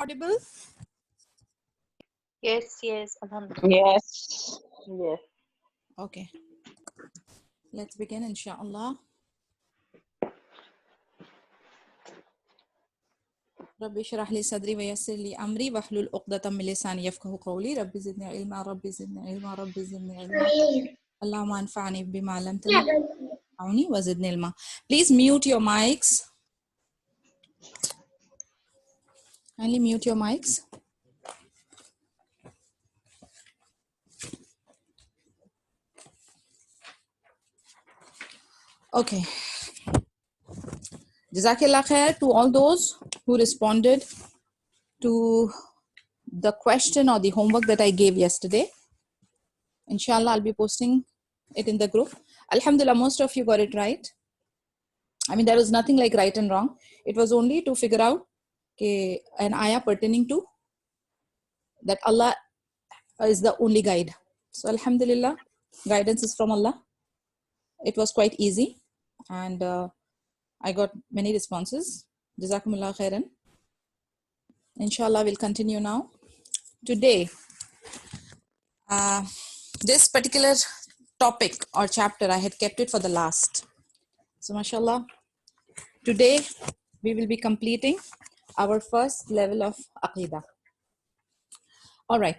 audible? Yes, alhamdulillah. Yes. Okay. Let's begin, inshallah. ربي اشرح لي صدري ويسر لي أمري واحلل عقدة من لساني يفقهوا قولي ربي زدني علما ربي زدني علما ربي زدني علما اللهم انفعني بما علمتني وانفعني وزدني علما. Please mute your mics. Kindly mute your mics. Okay. Jazakallah khair to all those who responded to the question or the homework that I gave yesterday. Inshallah, I'll be posting it in the group. Alhamdulillah, most of you got it right. I mean, there was nothing like right and wrong. It was only to figure out an ayah pertaining to that Allah is the only guide. So Alhamdulillah, guidance is from Allah. It was quite easy. And I got many responses. Jazakumullah khairan. Inshallah, we'll continue now. Today, this particular topic or chapter, I had kept it for the last. So mashallah, today we will be completing our first level of Aqidah. All right.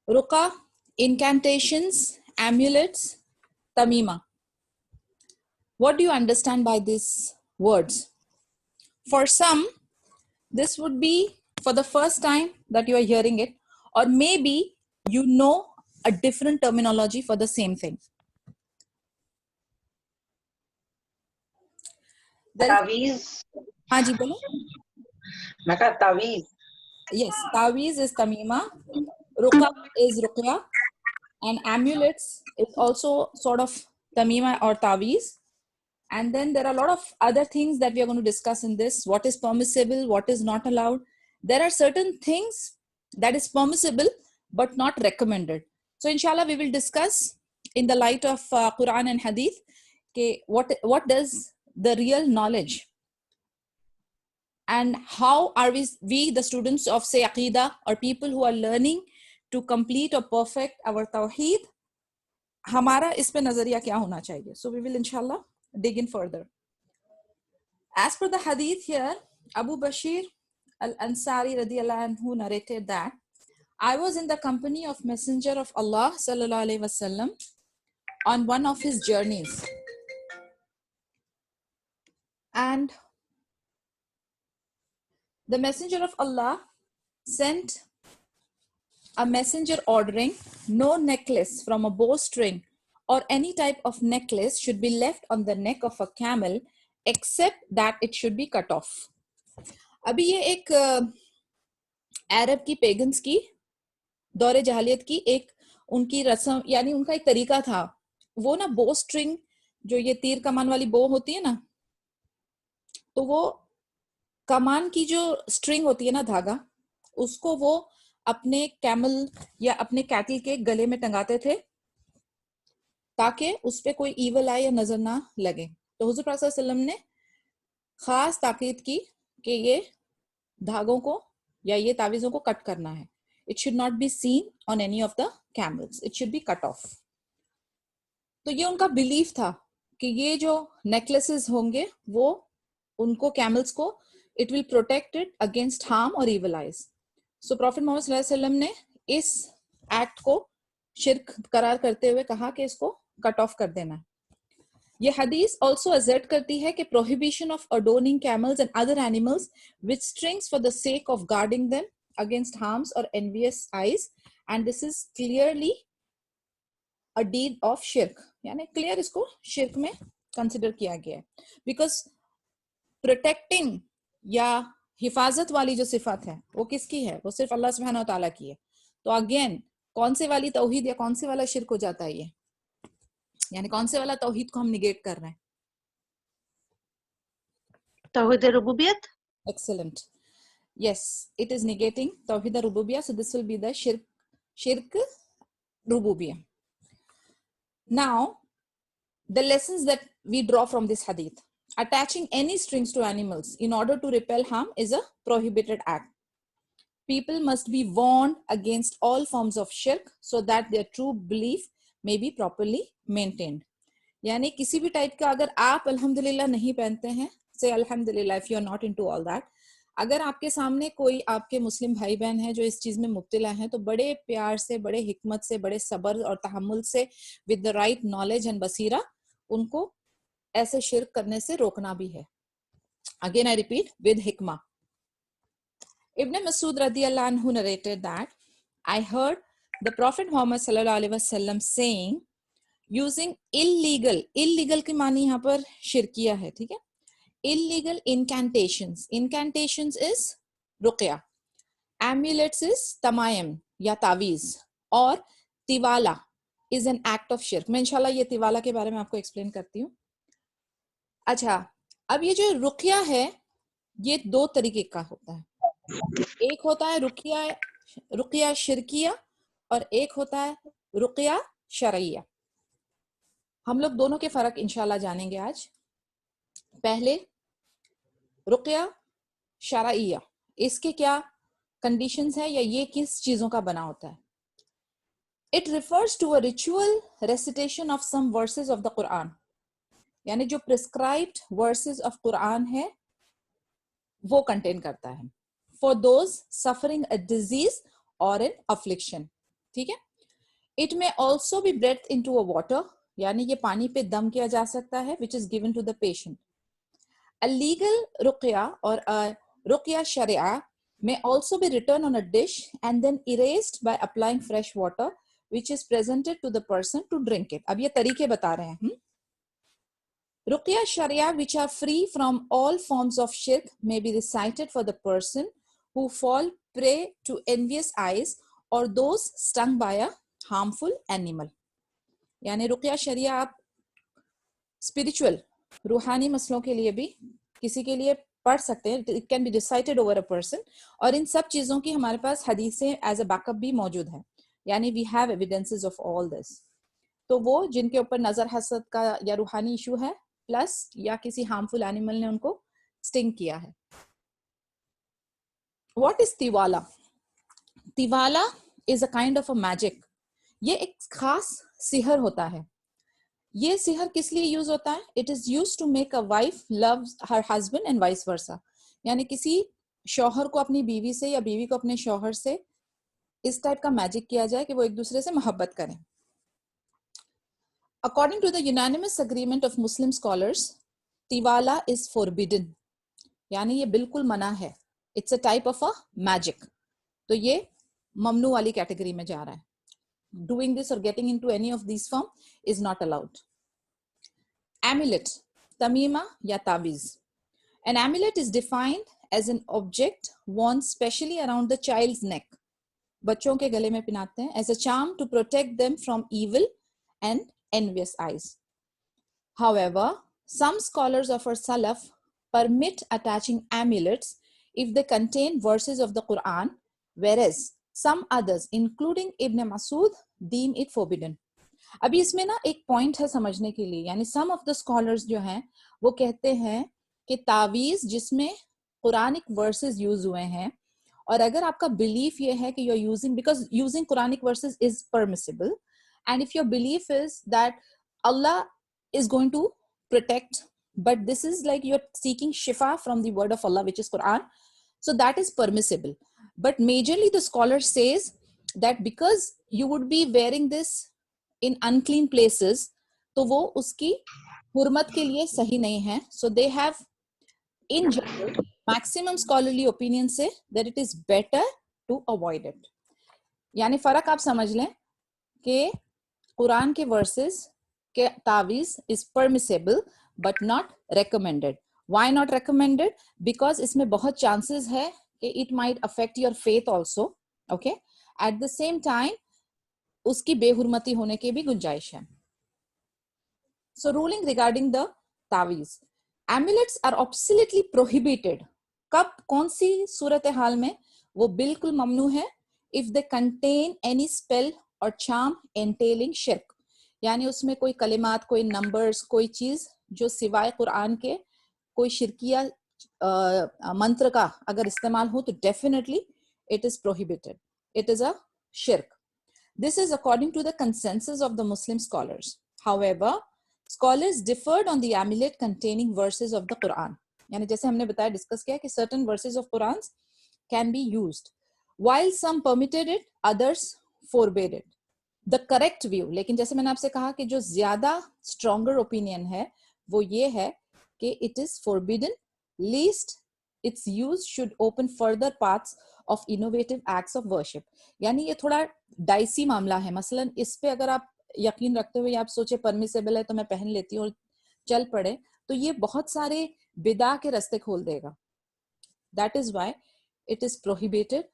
Ruqa, incantations, amulets, tamima. What do you understand by these words? For some, this would be for the first time that you are hearing it, or maybe you know a different terminology for the same thing. Taweez. हाँ जी बोलो. मैं कहा तावीज. Yes, taweez is tamima, ruqa is ruqya, and amulets is also sort of tamima or taweez. And then there are a lot of other things that we are going to discuss in this. What is permissible, what is not allowed. There are certain things that is permissible but not recommended. So inshallah we will discuss in the light of Quran and Hadith what does the real knowledge and how are we the students of say Aqidah or people who are learning to complete or perfect our Tawheed, हमारा इस पे नजरिया क्या होना चाहिए. So we will inshallah dig in further. As per the hadith here, Abu Bashir al-Ansari radiyallahu anhu narrated that I was in the company of Messenger of Allah sallallahu alaihi wasallam on one of his journeys, and the Messenger of Allah sent a messenger ordering no necklace from a bowstring or any type of necklace should be left on the neck of a camel except that it should be cut off. अभी ये एक अरब की pagans की दौरे जहालियत की एक उनकी रस्म यानी उनका एक तरीका था. वो ना बो स्ट्रिंग जो ये तीर कमान वाली बो होती है ना, तो वो कमान की जो स्ट्रिंग होती है ना धागा, उसको वो अपने कैमल या अपने कैटल के गले में टंगाते थे ताकि उस पे कोई ईवल आए या नजर ना लगे. तो हुजूर पाक सल्लल्लाहु अलैहि वसल्लम ने खास ताकीद की कि ये धागों को या ये तावीज़ों को कट करना है. It should not be seen on any of the camels. It should be cut off. तो ये उनका बिलीफ था कि ये जो नेकलेसेस होंगे वो उनको कैमल्स को it will protect it against harm or evil eyes. So Prophet Muhammad सल्लल्लाहु अलैहि वसल्लम ने इस एक्ट को शिर्क करार करते हुए कहा कि इसको कट ऑफ कर देना है. ये हदीस also assert करती है कि prohibition of adorning camels and other animals with strings for the sake of guarding them against harms or envious eyes, and this is clearly a deed of shirk. यानी clear इसको शिर्क में consider किया गया है. Because protecting या हिफाजत वाली जो सिफत है वो किसकी है? वो सिर्फ अल्लाह सुब्हानहू व तआला की है. तो अगेन कौन से वाली तौहीद या कौन से वाला शिर्क हो जाता है ये, यानी कौन से वाला तौहीद को हम निगेट कर रहे हैं? Tawhid rububiyyat. Excellent. Yes, it is negating Tawhid al-Rububiyyah. So this will be the Shirk Rububiyyah. Now, the lessons that we draw from this hadith. Attaching any strings to animals in order to repel harm is a prohibited act. People must be warned against all forms of shirk so that their true belief may be properly maintained. यानी किसी भी type का अगर आप अल्हम्दुलिल्लाह नहीं पहनते हैं, से अल्हम्दुलिल्लाह if you are not into all that, अगर आपके सामने कोई आपके मुस्लिम भाई बहन है जो इस चीज में मुब्तला है, तो बड़े प्यार से, बड़े हिकमत से, बड़े सब्र और तहम्मुल से, with the right knowledge and बसीरा, उनको ऐसे शिर्क करने से रोकना भी है. Again I repeat, with hikmah. Ibn Masud radiyallahu anhu narrated that I heard the Prophet Muhammad sallallahu alaihi wasallam saying, using illegal की मानी यहाँ पर शिरकिया है, ठीक है. Illegal incantations is रुqya, amulets is tamayim या तावीज, और तिवाला is an act of shirk. मैं इंशाल्लाह ये तिवाला के बारे में आपको एक्सप्लेन करती हूँ. अच्छा, अब ये जो रुकिया है ये दो तरीके का होता है. एक होता है रुकिया शिरकिया और एक होता है रुकिया शरइया. हम लोग दोनों के फर्क इंशाल्लाह जानेंगे आज. पहले रुकिया शरइया, इसके क्या कंडीशंस है या ये किस चीजों का बना होता है. It refers to a ritual recitation of some verses of the Quran, यानी जो प्रिस्क्राइब्ड वर्सेस ऑफ कुरान है वो कंटेन करता है. For those suffering a disease और एन अफ्लिक्शन, ठीक है. It may also be breath in to a water, यानी ये पानी पे दम किया जा सकता है, which is given to the patient. A legal रुकिया और a रुकिया Shariah may also be written on a dish and then erased by applying fresh water which is presented to the person to drink it. अब ये तरीके बता रहे हैं. Ruqya Sharia, which are free from all forms of shirk, may be recited for the person who fall prey to envious eyes or those stung by a harmful animal. यानी रुqya शरिया आप spiritual रूहानी मसलों के लिए भी किसी के लिए पढ़ सकते हैं. It can be decided over a person. और इन सब चीजों की हमारे पास हदीसें एज अ बैकअप भी मौजूद है, यानी we have evidences of all this. तो वो जिनके ऊपर नजर हसद का या रूहानी इशू है, प्लस या किसी हार्मफुल एनिमल ने उनको स्टिंग किया है. व्हाट इज तिवाला? तिवाला is a kind of a magic. ये एक खास सिहर होता है. ये सिहर किस लिए यूज होता है? It is use to make a wife love her husband and vice versa, यानी किसी शौहर को अपनी बीवी से या बीवी को अपने शौहर से इस टाइप का मैजिक किया जाए कि वो एक दूसरे से मोहब्बत करें. According to the unanimous agreement of Muslim scholars, तिवाला is forbidden, यानी ये बिल्कुल मना है. It's a type of a magic. तो ये ममनू वाली कैटेगरी में जा रहा है. Doing this or getting into any of these form is not allowed. Amulet, tamima या तावीज. An amulet is defined as an object worn specially around the child's neck. बच्चों के गले में पहनाते हैं as a charm to protect them from evil and envious eyes. However, some scholars of our Salaf permit attaching amulets if they contain verses of the Quran, whereas some others, including Ibn Masud, deem it forbidden. अभी इसमें ना एक point है समझने के लिए, यानी some of the scholars जो हैं वो कहते हैं कि तावीज जिसमें कुरानिक वर्सेस यूज हुए हैं, और अगर आपका बिलीफ ये है कि you're using, because using Quranic verses is permissible, and if your belief is that Allah is going to protect, but this is like you're seeking shifa from the word of Allah, which is Quran, so that is permissible. But majorly the scholar says that because you would be wearing this in unclean places, तो वो उसकी हुर्मत के लिए सही नहीं है. So they have in general maximum scholarly opinion say that it is better to avoid it. यानी फर्क आप समझ लें कि कुरान के वर्सेस के तावीज is permissible but not recommended. Why not recommended? Because इसमें बहुत chances है कि it might affect your faith also. Okay. At the same time, उसकी बेहुरमती होने की भी गुंजाइश है. So ruling regarding the तावीज. Amulets are absolutely prohibited. कब, कौन सी सूरत हाल में? वो बिल्कुल ममनू है. If they contain any spell or charm entailing shirk, यानी उसमें कोई कलिमात, कोई नंबर्स, कोई चीज जो सिवाय कुरान के कोई शिरकिया मंत्र का अगर इस्तेमाल हो तो definitely it is prohibited. It is a shirk. This is according to the consensus of the Muslim scholars. However, scholars differed on the amulet containing verses of the Quran. यानी जैसे हमने बताया डिस्कस किया कि certain verses of Quran can be used. While some permitted it, others forbade it. The correct view, लेकिन जैसे मैंने आपसे कहा कि जो ज्यादा stronger opinion है वो ये है कि it is forbidden, least its use should open further paths of innovative acts of worship. यानी ये थोड़ा डाइसी मामला है. मसलन इस पे अगर आप यकीन रखते हुए आप सोचे परमिसेबल है तो मैं पहन लेती हूँ और चल पड़े, तो ये बहुत सारे बिदा के रास्ते खोल देगा. That is why it is prohibited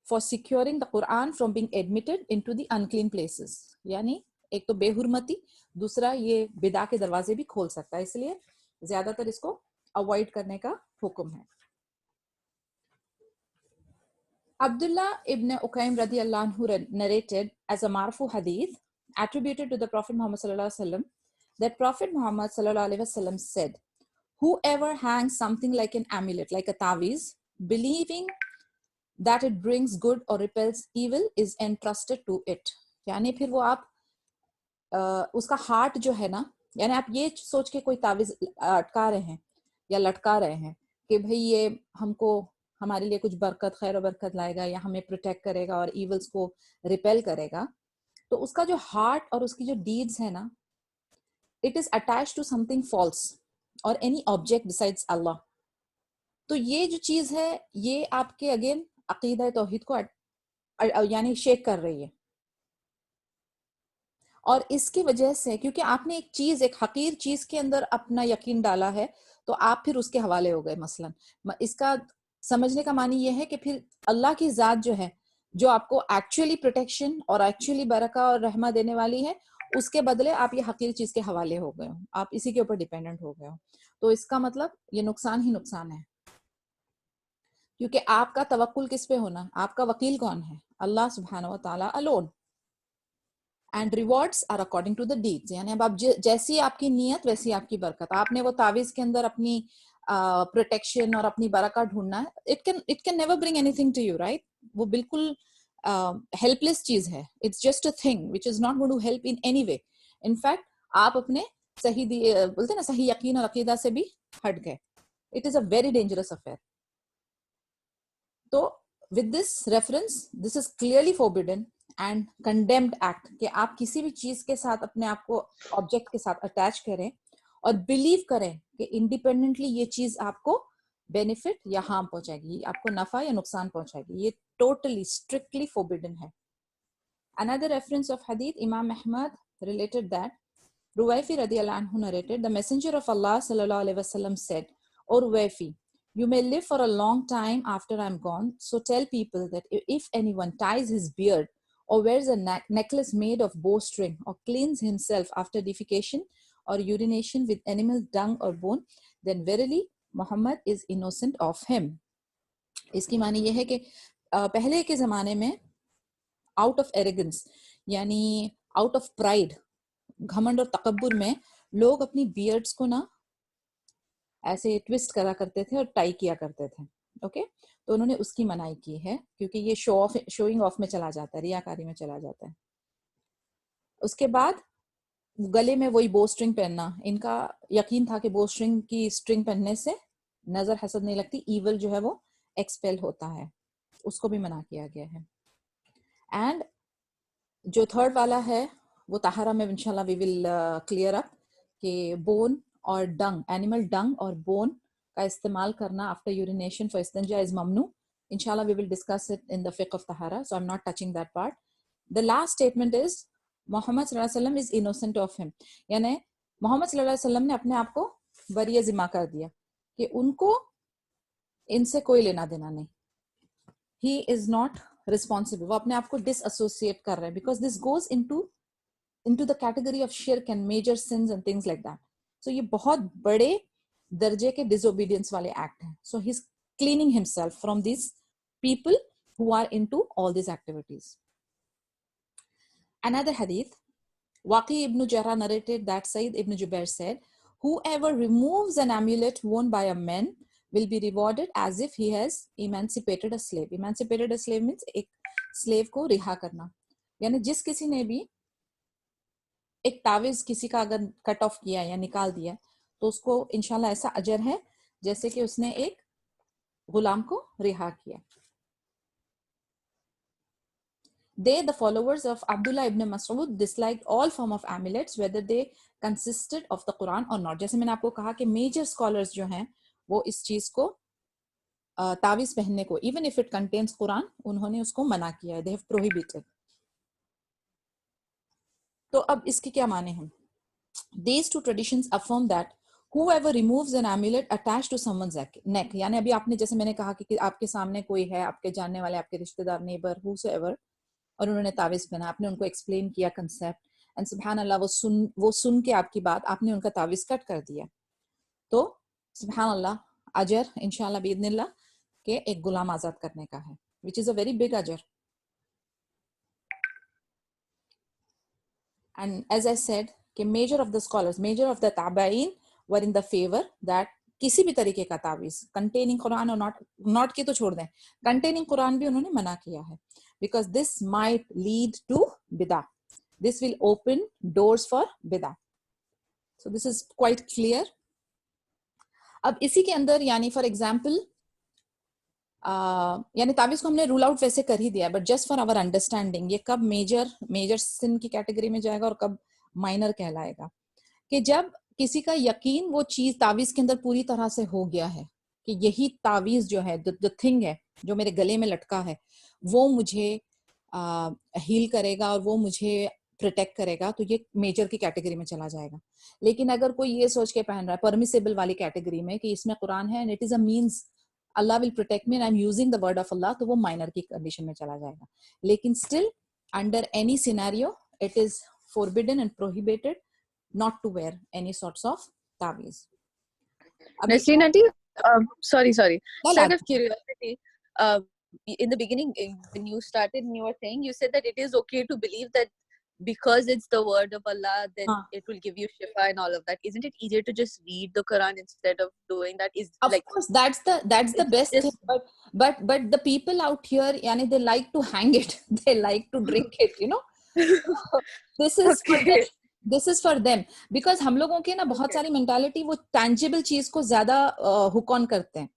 for securing the Quran from being admitted into the unclean places. यानी एक तो बेहुरमती, दूसरा ये बिदा के दरवाजे भी खोल सकता है, इसलिए ज्यादातर इसको अवॉइड करने का हुक्म है. Abdullah ibn Uqaym radiyallahu anhu narrated as a marfu hadith attributed to the Prophet Muhammad sallallahu alaihi wasallam that Prophet Muhammad sallallahu alaihi wasallam said, whoever hangs something like an amulet, like a tawiz, believing that it brings good or repels evil, is entrusted to it. यानी फिर वो आप उसका heart जो है ना, यानी आप ये सोच के कोई तावीज अटका रहे हैं या लटका रहे हैं कि भाई ये हमको हमारे लिए कुछ बरकत, खैर और बरकत लाएगा या हमें प्रोटेक्ट करेगा और इवल्स को रिपेल करेगा, तो उसका जो हार्ट और उसकी जो डीड्स है ना, it is attach to something false और एनी ऑब्जेक्ट बिसाइड्स अल्लाह. तो ये जो चीज है ये आपके अगेन अकीदा तौहीद को यानी शेक कर रही है. और इसकी वजह से क्योंकि आपने एक चीज, एक हकीर चीज के अंदर अपना यकीन डाला है, तो आप फिर उसके हवाले हो गए. मसलन इसका समझने का मानी यह है कि फिर अल्लाह की जात जो है, जो आपको एक्चुअली प्रोटेक्शन और एक्चुअली बरका और रहमा देने वाली है, उसके बदले आप ये हकीर चीज के हवाले हो गए हो, आप इसी के ऊपर डिपेंडेंट हो गए हो. तो इसका मतलब ये नुकसान ही नुकसान है. क्योंकि आपका तवक्कुल किस पे होना, आपका वकील कौन है? अल्लाह सुब्हानहू व तआला alone. And rewards are according to the deeds. यानी अब आप जैसी आपकी नीयत वैसी आपकी बरकत. आपने वो तावीज के अंदर अपनी प्रोटेक्शन और अपनी बरका ढूंढना है, it can never bring anything to you, right? वो बिल्कुल हेल्पलेस चीज है. It's just a thing which is not going to help in any way. In fact आप अपने सही बोलते ना सही यकीन और अकीदा से भी हट गए. It is a very dangerous affair. तो with this reference, this is clearly forbidden and condemned act कि आप किसी भी चीज के साथ अपने आप को ऑब्जेक्ट के साथ अटैच करें और बिलीव करें कि इंडिपेंडेंटली ये चीज आपको बेनिफिट या हार्म पहुंचाएगी, आपको नफा या नुकसान पहुंचाएगी. ये टोटली स्ट्रिक्टली फोरबिडन है. Another reference of hadith, Imam Ahmad related that Ruwayfi radiyallahu anhu narrated, the Messenger of Allah sallallahu alaihi wasallam said, "O Ruwayfi, you may live for a long time after I'm gone, so tell people that if anyone ties his beard or wears a necklace made of bowstring or cleans himself after defecation or urination with animal dung or bone, then verily Muhammad is innocent of him." इसकी मानी यह है कि पहले के ज़माने में out of arrogance यानी आउट ऑफ प्राइड, घमंड और तकब्बुर में लोग अपनी बियर्ड्स को ना ऐसे ट्विस्ट करा करते थे और टाई किया करते थे. ओके, तो उन्होंने उसकी मनाही की है क्योंकि ये शोइंग ऑफ में चला जाता है, रियाकारी में चला जाता है. उसके बाद गले में वही बो स्ट्रिंग पहनना, इनका यकीन था कि बो स्ट्रिंग की स्ट्रिंग पहनने से नजर हसद नहीं लगती, ईवल जो है वो एक्सपेल होता है, उसको भी मना किया गया है. एंड जो थर्ड वाला है वो ताहरा में इंशाल्लाह वी विल क्लियर अप कि बोन और डंग, एनिमल डंग और बोन का इस्तेमाल करना आफ्टर यूरिनेशन फॉर इस्तिंजा इज ममनू. इंशाल्लाह we will discuss it in the फिक्ह ऑफ ताहरा, so I am not touching that part. The last statement is Muhammad सल्लल्लाहु अलैहि वसल्लम इज इनोसेंट ऑफ हिम. यानी मोहम्मद सल्लल्लाहु अलैहि वसल्लम ने अपने आप को बरी जिम्मा कर दिया कि उनको इनसे कोई लेना देना नहीं. He is not responsible. वो अपने आप को डिसएसोसिएट कर रहे हैं because this goes into the category of shirk and major sins and things like that. So ये बहुत बड़े दर्जे के disobedience वाले act हैं. So he's cleaning himself from these people who are into all these activities. Another hadith, Waqi ibn Jarrah narrated that Sayyid ibn Jubair said, whoever removes an amulet worn by a man will be rewarded as if he has emancipated a slave. Emancipated a slave means एक slave को रिहा करना, यानी जिस किसी ने भी एक तावीज किसी का अगर कट ऑफ किया या निकाल दिया तो उसको इंशाल्लाह ऐसा अजर है जैसे कि उसने एक गुलाम को रिहा किया. They, the followers of Abdullah ibn Mas'ud, disliked all form of amulets, whether they consisted of the Quran or not. जैसे मैंने आपको कहा कि major scholars जो हैं वो इस चीज को तावीज पहनने को, even if it contains Quran, उन्होंने उसको मना किया है. They have prohibited. तो अब इसके क्या माने हैं? These two traditions affirm that whoever removes an amulet attached to someone's neck, यानी अभी आपने जैसे मैंने कहा कि आपके सामने कोई है, आपके जानने वाले, आपके रिश्तेदार, नेबर, whosoever, और उन्होंने तावीज पहना, आपने उनको एक्सप्लेन किया कंसेप्ट, एंड सुभान अल्लाह वो सुन के आपकी बात, आपने उनका तावीज कट कर दिया, तो सुभान अल्लाह अजर इंशाल्लाह बिइज़्निल्लाह के एक गुलाम आजाद करने का है, which is a very big अजर. And as I said कि major of the scholars, major of the tabain were in the favor that किसी भी तरीके का तावीज containing Quran or not के तो छोड़ दें, containing Quran भी उन्होंने मना किया है, because this might lead to bidah. This will open doors for bidah. So this is quite clear. अब इसी के अंदर यानी फॉर एग्जाम्पल यानी तावीज को हमने रूल आउट वैसे कर ही दिया, but just for our understanding ये कब मेजर सिन की कैटेगरी में जाएगा और कब माइनर कहलाएगा, कि जब किसी का यकीन वो चीज तावीज के अंदर पूरी तरह से हो गया है कि यही तावीज जो है, द थिंग है जो मेरे गले में लटका है, वो मुझे हील करेगा और वो मुझे प्रोटेक्ट करेगा, तो ये मेजर की कैटेगरी में चला जाएगा. लेकिन अगर कोई ये सोच के पहन रहा है परमिसेबल वाली कैटेगरी में कि इसमें कुरान है and it is a means Allah will protect me and I am using the word of Allah, तो वो माइनर की कंडीशन में चला जाएगा. लेकिन still under any scenario it is forbidden and prohibited not to wear any sorts of taweez. Nasreen aunty, sorry. Out of curiosity, in the beginning, when you started and you were saying, you said that it is okay to believe that because it's the word of Allah, then it will give you shifa and all of that. Isn't it easier to just read the Quran instead of doing that? Of course, that's the best thing. But the people out here, yani, they like to hang it. They like to drink it, you know. This is okay. This is for them because हम लोगों के ना बहुत सारी mentality वो tangible चीज को ज्यादा hook on करते हैं.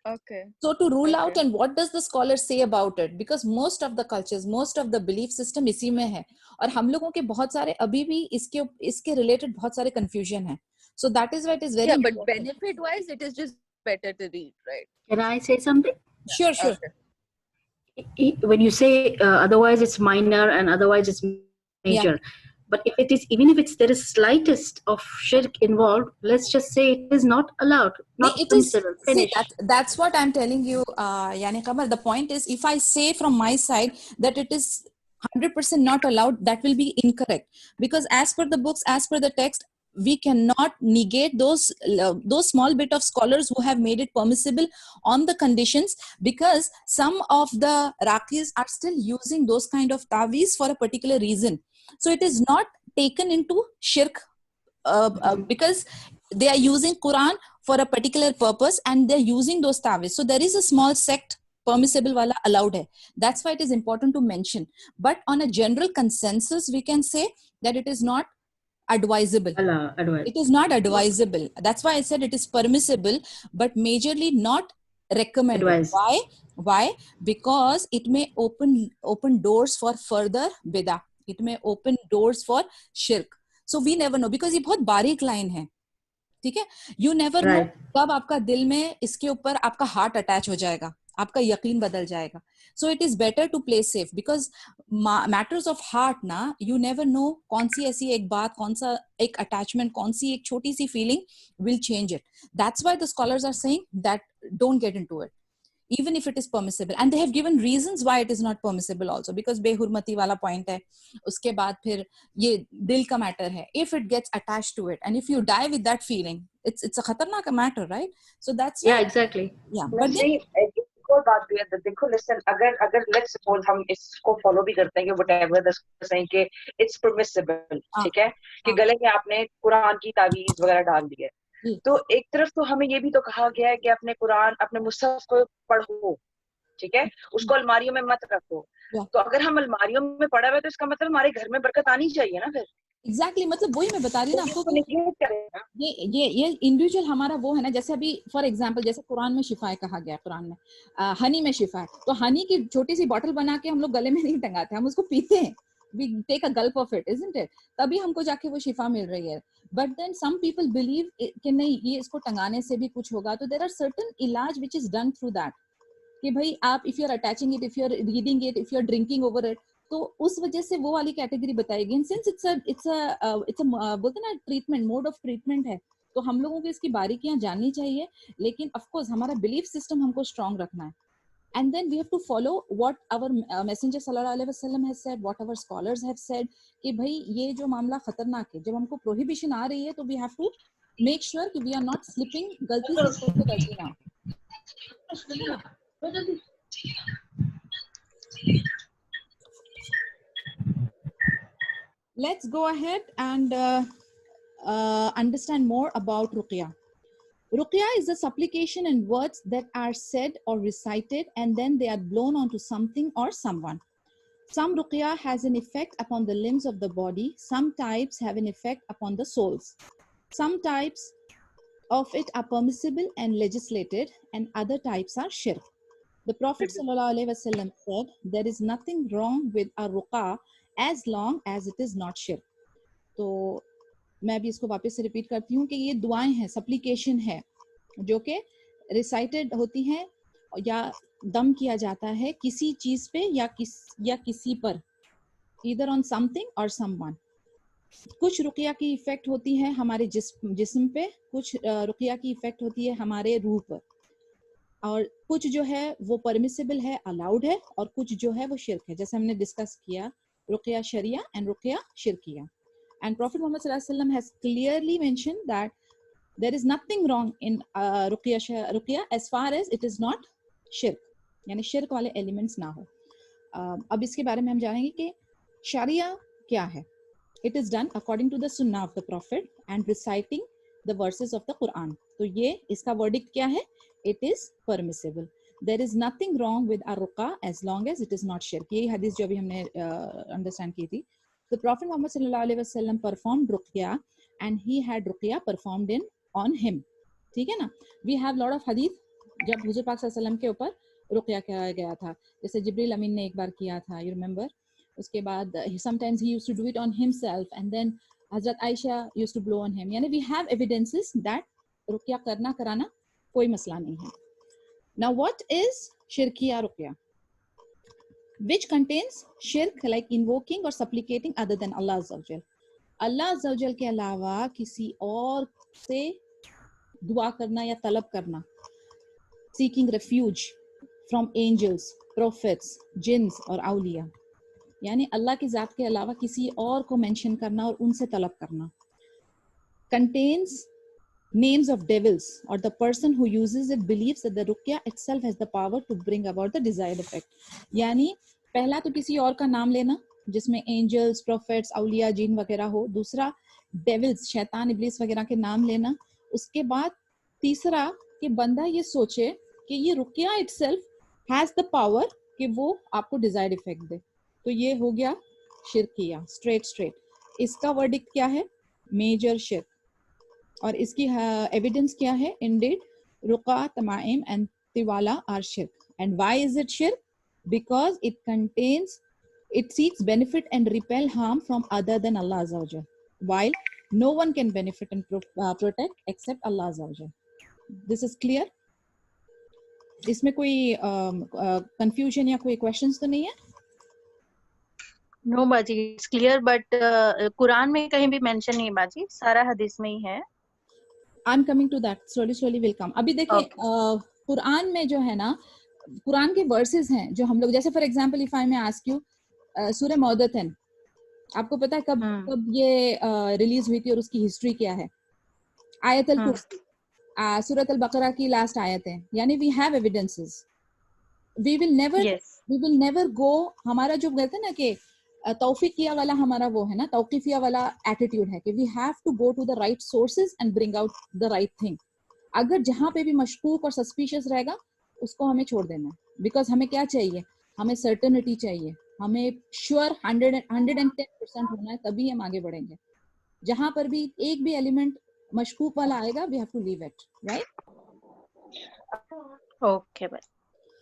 Okay. So to rule out, and what does the scholars say about it? Because most of the cultures, most of the belief system इसी में है, और हम लोगों के बहुत सारे अभी भी इसके related बहुत सारे confusion है. So that is why it is very important. But benefit wise, it is just better to read, right? Can I say something? Sure. Okay. When you say otherwise it's minor and otherwise it's major, but even if there is slightest of shirk involved, let's just say it is not allowed, not permissible. See, that's what I'm telling you, Yani Qamar. The point is, if I say from my side that it is 100% not allowed, that will be incorrect, because as per the books, as per the text, we cannot negate those small bit of scholars who have made it permissible on the conditions, because some of the Raqis are still using those kind of taweez for a particular reason. So it is not taken into shirk because they are using Quran for a particular purpose and they're using those taweez. So there is a small sect permissible wala allowed hai. That's why it is important to mention. But on a general consensus, we can say that it is not advisable. It is not advisable. That's why I said it is permissible, but majorly not recommended. Why? Because it may open doors for further bidah. It may open doors for shirk. So we never know, because ये बहुत बारीक line है, ठीक है? You never know कब आपका दिल में इसके ऊपर आपका हार्ट अटैच हो जाएगा, आपका यकीन बदल जाएगा. So it is better to play safe, because matters of heart ना, you never know कौन सी ऐसी एक बात, कौन सा एक attachment, कौन सी एक छोटी सी feeling will change it. That's why the scholars are saying that don't get into it, even if it is permissible. And they have given reasons why it is not permissible also, because behurmati wala point hai, uske baad phir ye dil ka matter hai. If it gets attached to it and if you die with that feeling, it's a khatarnak matter, right? So that's exactly. But then, एक और बात भी है, देखो listen, अगर let's suppose हम इसको follow भी करते हैं कि व्हाटएवर द सेइंग कि इट्स परमिसिबल, ठीक है, कि गले में आपने कुरान की तावीज वगैरह डाल दी है, तो एक तरफ तो हमें ये भी तो कहा गया है कि अपने कुरान, अपने मुसहफ को पढ़ो, ठीक है, उसको अलमारियों में मत रखो। तो अगर हम अलमारियों में पड़ा हुआ है तो इसका मतलब हमारे घर में बरकत आनी चाहिए ना फिर। एग्जैक्टली मतलब वही मैं बता रही हूँ ना आपको, ये इंडिविजुअल हमारा वो है ना, जैसे अभी फॉर एग्जांपल जैसे कुरान में शिफा है, कहा गया कुरान में हनी में शिफा है, तो हनी की छोटी सी बॉटल बना के हम लोग गले में नहीं टंगाते, हम उसको पीते हैं, we take a gulp of it, isn't it? तभी हमको जाके वो शिफा मिल रही है। But then some people believe कि नहीं ये इसको टंगाने से भी कुछ होगा, तो there are certain इलाज which is done through that, कि भाई आप if you are attaching it, if you are reading it, if you are drinking over it, तो उस वजह से वो वाली कैटेगरी बताएगी। सिंस इट्स बोलते ना ट्रीटमेंट, मोड ऑफ ट्रीटमेंट है, तो हम लोगों को इसकी बारीकियां जाननी चाहिए, लेकिन ऑफ कोर्स हमारा बिलीफ सिस्टम हमको स्ट्रांग रखना है। And then we have to follow what our messenger sallallahu alaihi wasallam has said, what our scholars have said, कि भाई ये जो मामला खतरनाक है, जब हमको prohibition आ रही है तो we have to make sure कि we are not slipping, गलती से slip तो गलती ना। Let's go ahead and understand more about ruqya. Ruqya is a supplication and words that are said or recited and then they are blown onto something or someone. Some ruqya has an effect upon the limbs of the body. Some types have an effect upon the souls. Some types of it are permissible and legislated, and other types are shirk. The Prophet ﷺ said, there is nothing wrong with a ruqa as long as it is not shirk. तो मैं भी इसको वापस से repeat करती हूँ कि ये दुआएं हैं, सप्लीकेशन है, जो कि रिसाइटेड होती हैं या दम किया जाता है किसी चीज पे या किसी पर, ईदर ऑन समथिंग और समवन। कुछ रुकिया की इफेक्ट होती है हमारे जिस्म पे, कुछ रुकिया की इफेक्ट होती है हमारे रूह पर, और कुछ जो है वो परमिसिबल है, अलाउड है, और कुछ जो है वो शिर्क है, जैसे हमने डिस्कस किया रुकिया शरिया and रुकिया शिरकिया। And Prophet Muhammad sallallahu alaihi wasallam has clearly mentioned that there is nothing wrong in ruqya as far as it is not shirk, यानी शिर्क वाले एलिमेंट्स ना हो। अब इसके बारे में हम जानेंगे कि शरिया क्या है। It is done according to the sunnah of the Prophet and reciting the verses of the Quran. तो ये इसका verdict क्या है? It is permissible. There is nothing wrong with ar-ruqa as long as it is not shirk. ये हदीस जो अभी हमने understand की थी। The Prophet Muhammad sallallahu alaihi wasallam performed ruqya and he had ruqya performed on him. ठीक है ना? We have lot of hadith जब हुजूर पाक सल्लल्लाहु अलैहि वसल्लम के ऊपर रुqya किया गया था, जैसे जिब्रील अमीन ने एक बार किया था, you remember? उसके बाद sometimes he used to do it on himself and then Hazrat Aisha used to blow on him. यानी we have evidences that रुqya करना कराना कोई मसला नहीं है। Now what is shirkiya ruqya? Which contains shirk like invoking or supplicating other than Allah Azza wa Jal. Allah Azza wa Jal के अलावा किसी और से दुआ करना या तलब करना, seeking refuge from angels, prophets, jinns और awliya, यानी अल्लाह की ज़ात के अलावा किसी और को मेंशन करना और उनसे तलब करना, contains names of devils or the person who uses it believes that the ruqya itself has the power to bring about the desired effect. यानी पहला तो किसी और का नाम लेना जिसमें एंजल्स, प्रोफेट्स, औलिया, जिन वगैरह हो, दूसरा डेविल्स, शैतान, इब्लिस वगैरह के नाम लेना, उसके बाद तीसरा कि बंदा ये सोचे कि ये रुकिया इटसेल्फ हैज द पावर कि वो आपको डिजायर्ड इफेक्ट दे, तो ये हो गया शिरकिया स्ट्रेट। इसका वर्डिक्ट क्या है? मेजर शिर्क। और इसकी एविडेंस क्या है? इंडीड रुका, तमाइम एंड तिवाला आर शिर्क। एंड व्हाई इज इट शिर्क? Because it seeks benefit and repel harm from other than Allah Azza wa Jal, while no one can benefit and protect except Allah Azza wa Jal. This is clear? इसमें कोई confusion या कोई questions तो नहीं है? No बाजी, it's clear, but Quran में कहीं भी mention नहीं बाजी, सारा हदीस में ही है। I'm coming to that. Slowly will come. अभी देखिए कुरान में जो है ना, कुरान के वर्सेस हैं जो हम लोग, जैसे for example if I may ask you सूरह मौदतन, आपको पता है कब ये रिलीज हुई थी और उसकी हिस्ट्री क्या है? आयत अल कुर्सी, सूरत अल बकरा की लास्ट आयत है, यानी we have evidences we will Yes. never go, हमारा जो कहते हैं ना कि तौफीकिया वाला हमारा वो है ना, तौकीफिया वाला एटीट्यूड है कि we have to go to the right sources and bring out the right thing. अगर जहाँ पे भी मशकूक और सस्पिशियस रहेगा उसको हमें छोड़ देना है, बिकॉज हमें क्या चाहिए, हमें सर्टेनिटी चाहिए, हमें श्योर 110% होना है, तभी हम आगे बढ़ेंगे. जहां पर भी एक भी एलिमेंट मशकूक वाला आएगा, we have to leave it, right? Okay, bye.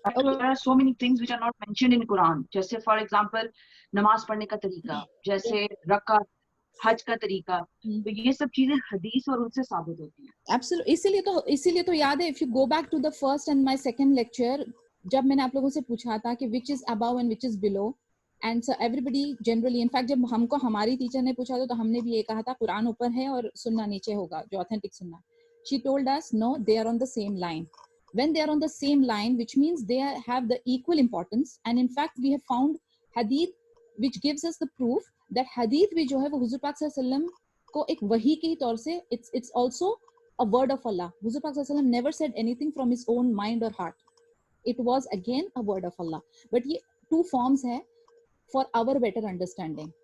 There are so many things which are not mentioned in Quran. जैसे for example नमाज पढ़ने का तरीका, जैसे रकात, हज का तरीका, तो ये सब चीजें हदीस और उनसे साबित होती हैं. एब्सोल्युटली. इसीलिए तो याद है, if you go back to the first and my second lecture, जब मैंने आप लोगों से पूछा था कि which is above and which is below, and so everybody generally, in fact जब हमको हमारी टीचर ने पूछा था तो हमने भी ये कहा था कुरान ऊपर है और सुन्ना नीचे होगा, जो ऑथेंटिक सुन्ना. She told us no, they are on the same line. When they are on the same line, which means they have the equal importance, and in fact we have found hadith which gives us the proof that hadith भी जो है वो हुजूर पाक सल्लल्लाहु अलैहि वसल्लम को एक वही के तौर से, it's also a word of Allah. हुजूर पाक सल्लल्लाहु अलैहि वसल्लम never said anything from his own mind or heart. It was again a word of Allah. But ये two forms है for our better understanding,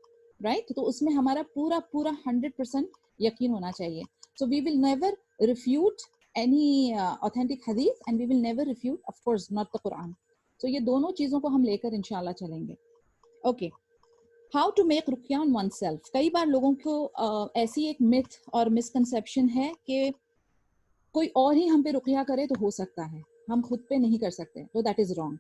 right? तो उसमें हमारा पूरा 100% यकीन होना चाहिए. So we will never refute any authentic hadith, and we will never refute, of course, not the Quran. So ये दोनों चीजों को हम लेकर इंशाल्लाह चलेंगे. Okay. How to make रुक़या on oneself. कई बार लोगों को ऐसी एक मिथ और मिसकंसेप्शन है कि कोई और ही हम पे रुक़या करे तो हो सकता है, हम खुद पे नहीं कर सकते, तो that is wrong.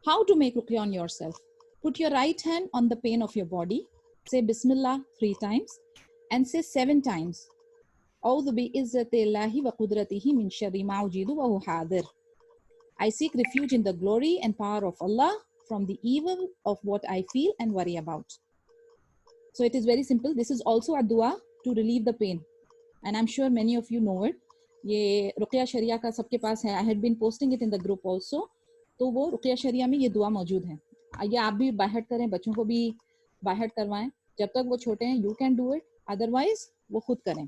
How to make रुक़या on yourself. Put your right hand on the pain of your body. Say Bismillah 3 times and say 7 times. أعوذ بعزة الله وقدرته من شر ما أجيد وهو حاضر. I seek refuge in the glory and power of Allah from the evil of what I feel and worry about. So it is very simple. This is also a dua to relieve the pain, and I'm sure many of you know it. ये रुक़या शरिया का सबके पास है. I had been posting it in the group also. तो वो रुक़या शरिया में ये दुआ मौजूद है. ये आप भी बाहर करें, बच्चों को भी बाहर करवाएं. जब तक वो छोटे हैं, you can do it. Otherwise वो खुद करें.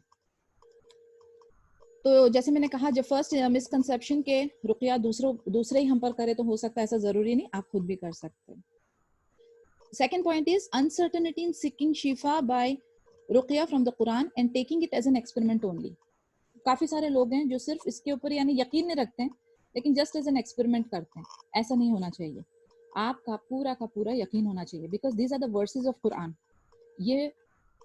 तो जैसे मैंने कहा, जब फर्स्ट मिसकंसेप्शन के रुक़या दूसरे ही हम पर करे तो हो सकता है, ऐसा जरूरी नहीं, आप खुद भी कर सकते हैं. Second point is uncertainty in seeking शिफा बाय रुक़या from the Quran and taking it as an experiment only. काफी सारे लोग हैं जो सिर्फ इसके ऊपर यानी यकीन नहीं रखते हैं, लेकिन जस्ट एज एन एक्सपेरिमेंट करते हैं. ऐसा नहीं होना चाहिए. आपका का पूरा यकीन होना चाहिए, because these are the verses of Quran. ये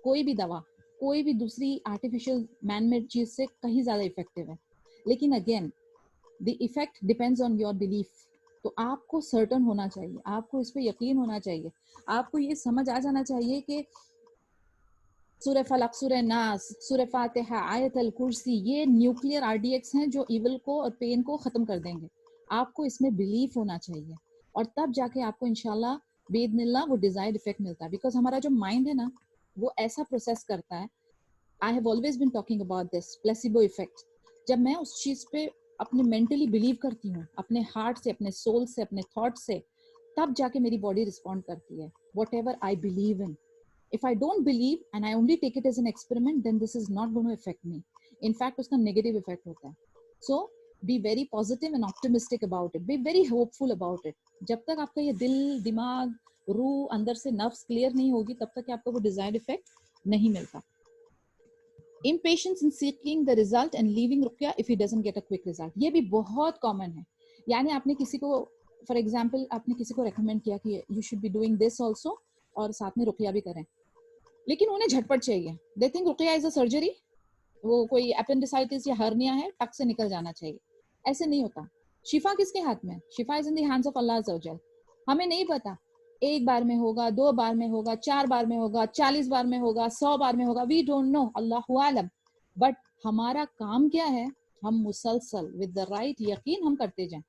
कोई भी दवा, कोई भी दूसरी आर्टिफिशियल मैनमेड चीज से कहीं ज्यादा इफेक्टिव है. लेकिन again the effect depends on your belief. तो आपको सर्टन होना चाहिए, आपको इस पे यकीन होना चाहिए, आपको ये समझ आ जाना चाहिए कि सूरह फलक, सूरह नास, सूरह फातिहा, आयतल कुर्सी, ये न्यूक्लियर आरडीएक्स हैं जो इविल को और पेन को खत्म कर देंगे. आपको इसमें बिलीफ होना चाहिए, और तब जाके आपको इंशाल्लाह बेइज़्निल्लाह वो डिजायर्ड इफेक्ट मिलता है. बिकॉज हमारा जो माइंड है ना, वो ऐसा प्रोसेस करता है. I have always been talking about this placebo effect. जब मैं उस चीज पे अपने मेंटली बिलीव करती हूँ, अपने हार्ट से, अपने सोल से, अपने थॉट से, तब जाके मेरी बॉडी रिस्पॉन्ड करती है. Whatever I believe in. If I don't believe and I only take it as an experiment, then this is not going to affect me. In fact उसका नेगेटिव इफेक्ट होता है. So be very positive and optimistic about it. Be very hopeful about it. जब तक आपका ये दिल, दिमाग, रूह, अंदर से नफ्स क्लियर नहीं होगी, तब तक आपको वो डिजायर्ड इफेक्ट नहीं मिलता. Impatience in seeking the result and leaving रुक़या if he doesn't get a quick result. ये भी बहुत कॉमन है. यानी आपने किसी को, फॉर एग्जाम्पल, आपने किसी को रेकमेंड किया कि you should be doing this also, और साथ में रुक़या भी करें, लेकिन उन्हें झटपट चाहिए. दे थिंक रुक़या इज अ सर्जरी, वो कोई अपेंडिसाइटिस या हर्निया है, टक से निकल जाना चाहिए. ऐसे नहीं होता. शिफा किसके हाथ में? शिफा is in the hands of Allah अज़्ज़ा वजल. हमें नहीं पता 1 बार में होगा, 2 बार में होगा, 4 बार में होगा, 40 बार में होगा, 100 बार में होगा. वी डोंट नो, अल्लाहु आलम. बट हमारा काम क्या है? हम मुसलसल विद द राइट यकीन हम करते जाएं,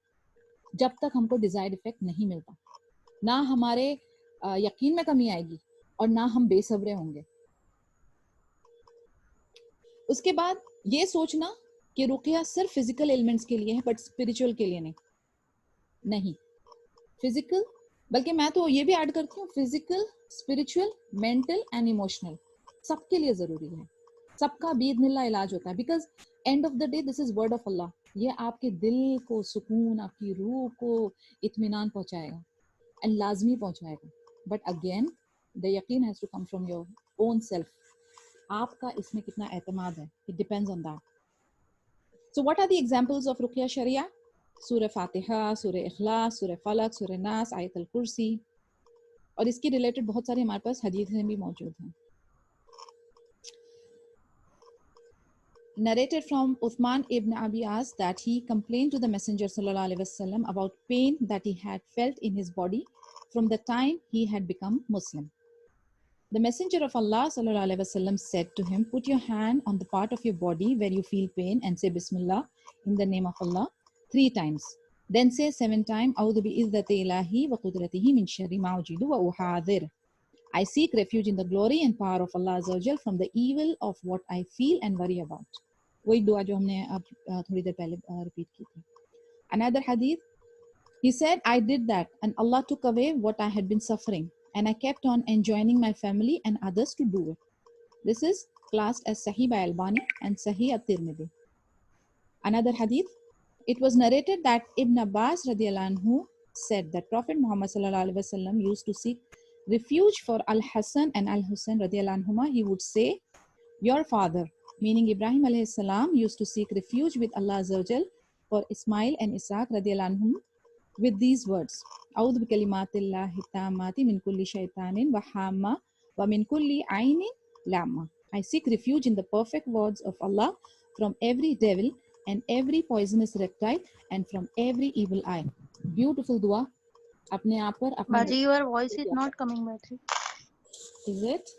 जब तक हमको डिजायर्ड इफेक्ट नहीं मिलता. ना हमारे यकीन में कमी आएगी और ना हम बेसब्रे होंगे. उसके बाद ये सोचना कि रुक़या सिर्फ फिजिकल एलिमेंट्स के लिए है, बट स्पिरिचुअल के लिए नहीं. फिजिकल, बल्कि मैं तो ये भी ऐड करती हूँ, physical, spiritual, mental and emotional, सबके लिए जरूरी है. सबका बीइज़्निल्लाह इलाज होता है. Because end of the day this is word of Allah. ये आपके दिल को सुकून, आपकी रूह को इत्मीनान पहुंचाएगा एंड लाजमी पहुंचाएगा. बट अगेन द यकीन has to come from your own self. आपका इसमें कितना एतमाद है, it depends on that. So what are the examples of रुकिया शरिया? सूरह फातिहा, सूरह इखलास, सूरह फलक, सूरह नास, आयतुल कुर्सी, और इसकी रिलेटेड बहुत सारे हमारे पास हदीसें भी मौजूद हैं. Narrated from Uthman ibn Abi As that he complained to the Messenger sallallahu alaihi wasallam about pain that he had felt in his body from the time he had become Muslim. The Messenger of Allah sallallahu alaihi wasallam said to him, "Put your hand on the part of your body where you feel pain and say Bismillah in the name of Allah 3 times. Then say 7 times, A'udhu bi izzati ilahi wa qudratihi min sharri ma ujidu wa uhadir. I seek refuge in the glory and power of Allah Azza wa Jal from the evil of what I feel and worry about." वही दुआ जो हमने अब थोड़ी देर पहले repeat की थी. Another hadith, he said, "I did that and Allah took away what I had been suffering and I kept on enjoining my family and others to do it." This is classed as Sahih by Albani and Sahih at-Tirmidhi. Another hadith, it was narrated that Ibn Abbas radiallahu anhu said that Prophet Muhammad sallallahu alaihi wasallam used to seek refuge for Al-Hasan and Al-Hussein radiallahu anhuma. He would say, "Your father," meaning Ibrahim alayhi salam, used to seek refuge with Allah Azza wa Jal for Ismail and Ishaq radiallahu anhum with these words, "A'udhu bi kalimatillahi tammati min kulli shaytanin wa hamma wa min kulli ainin lamma." I seek refuge in the perfect words of Allah from every devil and every poisonous reptile and from every evil eye. Beautiful dua. अपने आप पर अपने Baji, your voice is not coming, Baji. Is it?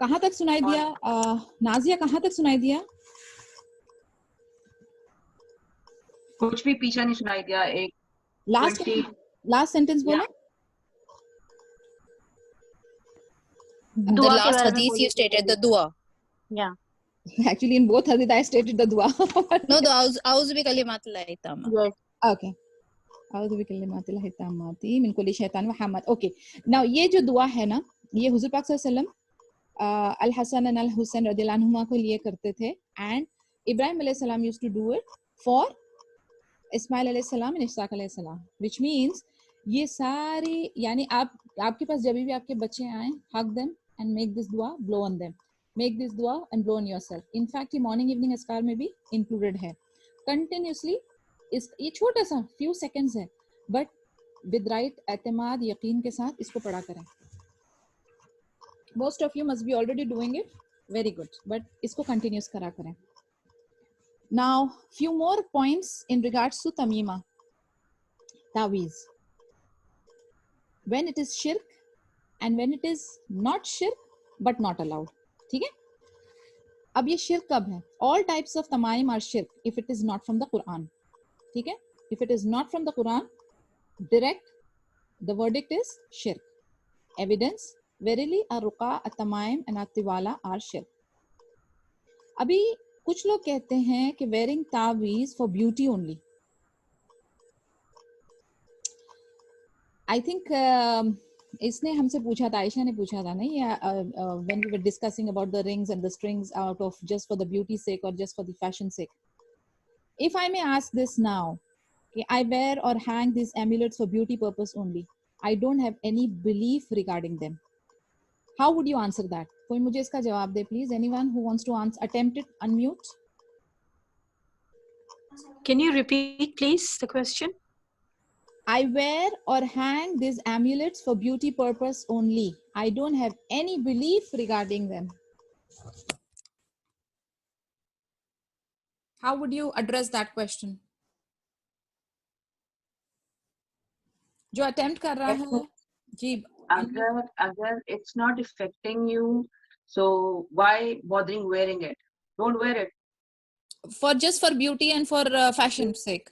कहाँ तक सुनाई दिया? नाजिया कहाँ तक सुनाई दिया? कुछ भी पीछे नहीं सुनाई दिया. एक लास्ट सेंटेंस बोलो. The Dua के last बारे में hadith you बोलिए. stated, the dua. Yeah. Actually, in both hadith I stated the dua. No, the A'udhu bi kalimatillahi tamma. Yes. Okay. A'udhu bi kalimatillahi tammati min kulli shaytan wa hamad. Okay. Now ये जो दुआ है ना, ये हुजूर पाक सल्लल्लाहु अलैहि वसल्लम अल हसन एंड अल हुसैन रदियल्लाहु अन्हुमा को लिए करते थे, and Ibrahim alayhi salam used to do it for Ismail alayhi salam and Ishaq alayhi salam, which means ये सारी, यानी आपके पास जब भी आपके बच्चे आए, hug them and make this dua, blow on them. Make this dua and blow on yourself. In fact, ये morning evening azkar में भी included है. Continuously, ये छोटा सा few seconds है, but with right एतमाद यकीन के साथ इसको पढ़ा करें. Most of you must be already doing it. Very good. But इसको continuous करा करें. Now, few more points in regards to tamima, taweez. When it is shirk and when it is not shirk but not allowed. ठीक है? अब ये shirk कब है? All types of tamaim are shirk if it is not from the Quran. ठीक है? If it is not from the Quran, direct, the verdict is shirk. Evidence, verily ar-ruqa, at-tamaim and at-tiwala are shirk. अभी कुछ लोग कहते हैं कि wearing taweez for beauty only. I think इसने हमसे पूछा था, आयशा ने पूछा था नहीं, when we were discussing about the rings and the strings out of just for the beauty sake or just for the fashion sake. If I may ask this now, okay, I wear or hang these amulets for beauty purpose only. I don't have any belief regarding them. How would you answer that? कोई मुझे इसका जवाब दे, please. Anyone who wants to answer, attempt it, unmute. Can you repeat, please, the question? I wear or hang these amulets for beauty purpose only. I don't have any belief regarding them. How would you address that question? जो attempt कर रहा है, जी. अगर it's not affecting you, so why bothering wearing it? Don't wear it. For just for beauty and for fashion sake.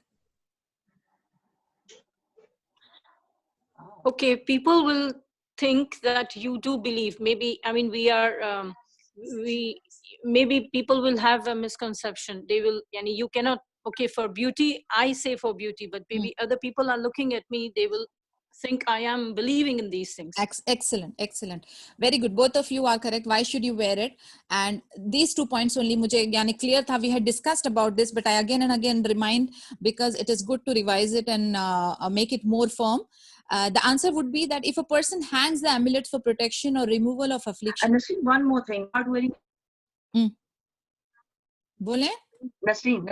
Okay, people will think that you do believe. Maybe, I mean, maybe people will have a misconception. They will, you cannot, okay, for beauty, I say for beauty, but maybe other people are looking at me, they will think I am believing in these things. Excellent, excellent. Very good. Both of you are correct. Why should you wear it? And these 2 points only mujhe yani clear tha. We had discussed about this, but I again and again remind, because it is good to revise it and make it more firm. The answer would be that if a person hangs the amulet for protection or removal of affliction. And Nasreen, one more thing. Not wearing. Bole? Nasreen.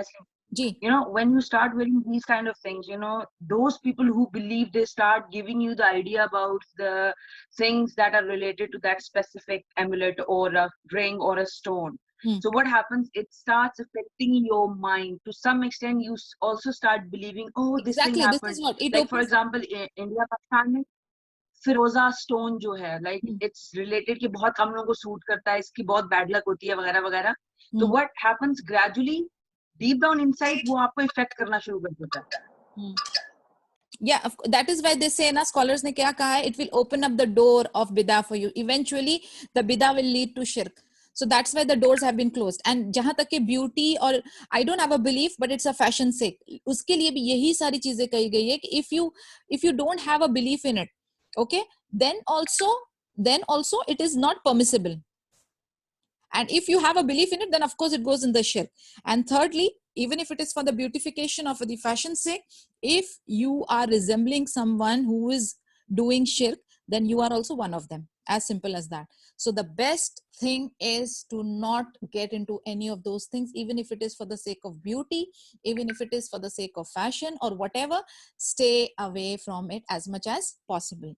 Ji. You know, when you start wearing these kind of things, you know, those people who believe, they start giving you the idea about the things that are related to that specific amulet or a ring or a stone. So what happens, it starts affecting your mind. To some extent, you also start believing, oh, this thing happened. This is what it like, for example, in India, Pakistan, फिरोजा stone जो है, like it's related कि बहुत कम लोगों को suit करता है, इसकी बहुत बैड लक होती है वगैरह वगैरह. तो what happens gradually, deep down inside, वो आपको इफेक्ट करना शुरू कर देता है. Yeah, that is why they say na, scholars ने क्या कहा है, it will open up the door of bidah for you. Eventually the bidah will lead to shirk. So that's why the doors have been closed. And जहाँ तक के beauty, और I don't have a belief, but it's a fashion sake, उसके लिए भी यही सारी चीजें कही गई है कि if you don't have a belief in it, okay, then also it is not permissible. And if you have a belief in it, then of course it goes in the shirk. And thirdly, even if it is for the beautification or for the fashion sake, if you are resembling someone who is doing shirk, then you are also one of them. As simple as that. So the best thing is to not get into any of those things, even if it is for the sake of beauty, even if it is for the sake of fashion or whatever, stay away from it as much as possible.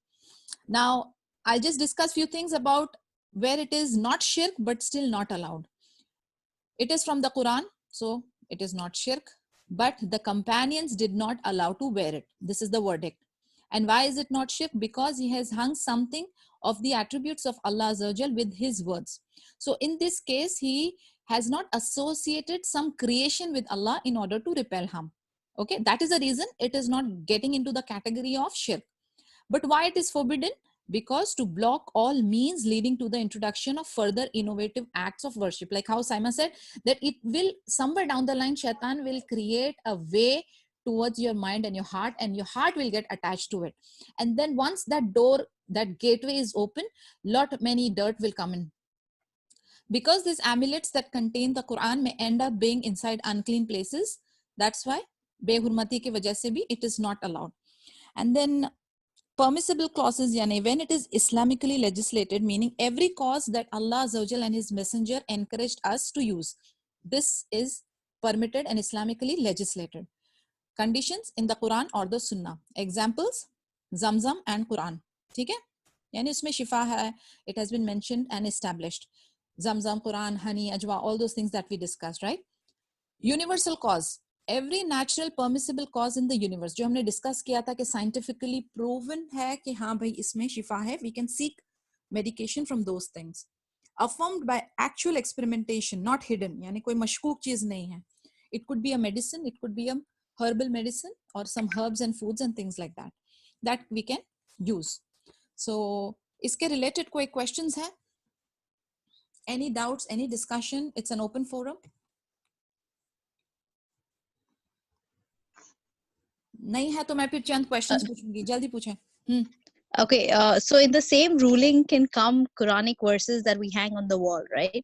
Now, I'll just discuss few things about where it is not shirk but still not allowed. It is from the Quran, so it is not shirk, but the companions did not allow to wear it. This is the verdict. And why is it not shirk? Because he has hung something of the attributes of Allah Azza wa Jal with his words. So in this case, he has not associated some creation with Allah in order to repel harm. Okay, that is the reason it is not getting into the category of shirk. But why it is forbidden? Because to block all means leading to the introduction of further innovative acts of worship. Like how Saima said, that it will, somewhere down the line, Shaitan will create a way towards your mind and your heart will get attached to it. And then once that door, that gateway is open, many dirt will come in. Because these amulets that contain the Quran may end up being inside unclean places, that's why behurmati ki wajah se bhi it is not allowed. And then permissible clauses, yani when it is Islamically legislated, meaning every cause that Allah Azza wa Jal and his messenger encouraged us to use, this is permitted and Islamically legislated. Conditions in the Quran or the Sunnah. Examples, Zamzam and Quran. ठीक है? यानी उसमें शिफा है, it has been mentioned and established. Zamzam, Quran, honey, ajwa, all those things that we discussed, right? Universal cause. Every natural permissible cause in the universe, जो हमने discuss किया था कि scientifically proven है कि हाँ भाई इसमें शिफा है, we can seek medication from those things. Affirmed by actual experimentation, not hidden. यानी कोई मशकूक चीज नहीं है. It could be a medicine, it could be a herbal medicine or some herbs and foods and things like that, that we can use. So, इसके related कोई questions है? Any doubts, any discussion? It's an open forum. नहीं है तो मैं फिर चंद questions पूछूंगी, जल्दी पूछें. Okay, so in the same ruling can come Quranic verses that we hang on the wall, right?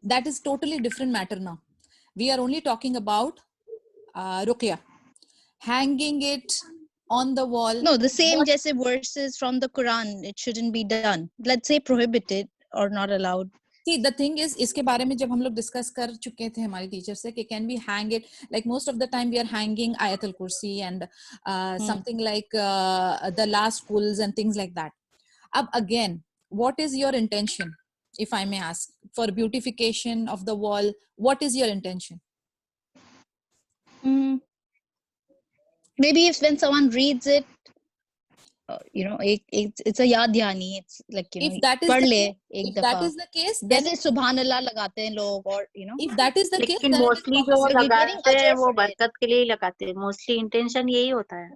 That is totally different matter now. We are only talking about ruqya. Hanging it on the wall. No, the same jaise verses from the Quran, it shouldn't be done. Let's say prohibited or not allowed. See, the thing is, इसके बारे में जब हम लोग discuss कर चुके थे हमारी teacher से कि can we hang it, like most of the time we are hanging Ayatul Kursi and something like the last Quls and things like that. Ab again, what is your intention, if I may ask, for beautification of the wall? What is your intention? Maybe if when someone reads it, it's a yaad dhyani. It's like, if that is the case, then Subhanallah lagate hain log, or if that is the case, लेकिन then mostly जो लगाते हैं वो बरकत के लिए ही लगाते हैं. मोस्टली इंटेंशन यही होता है.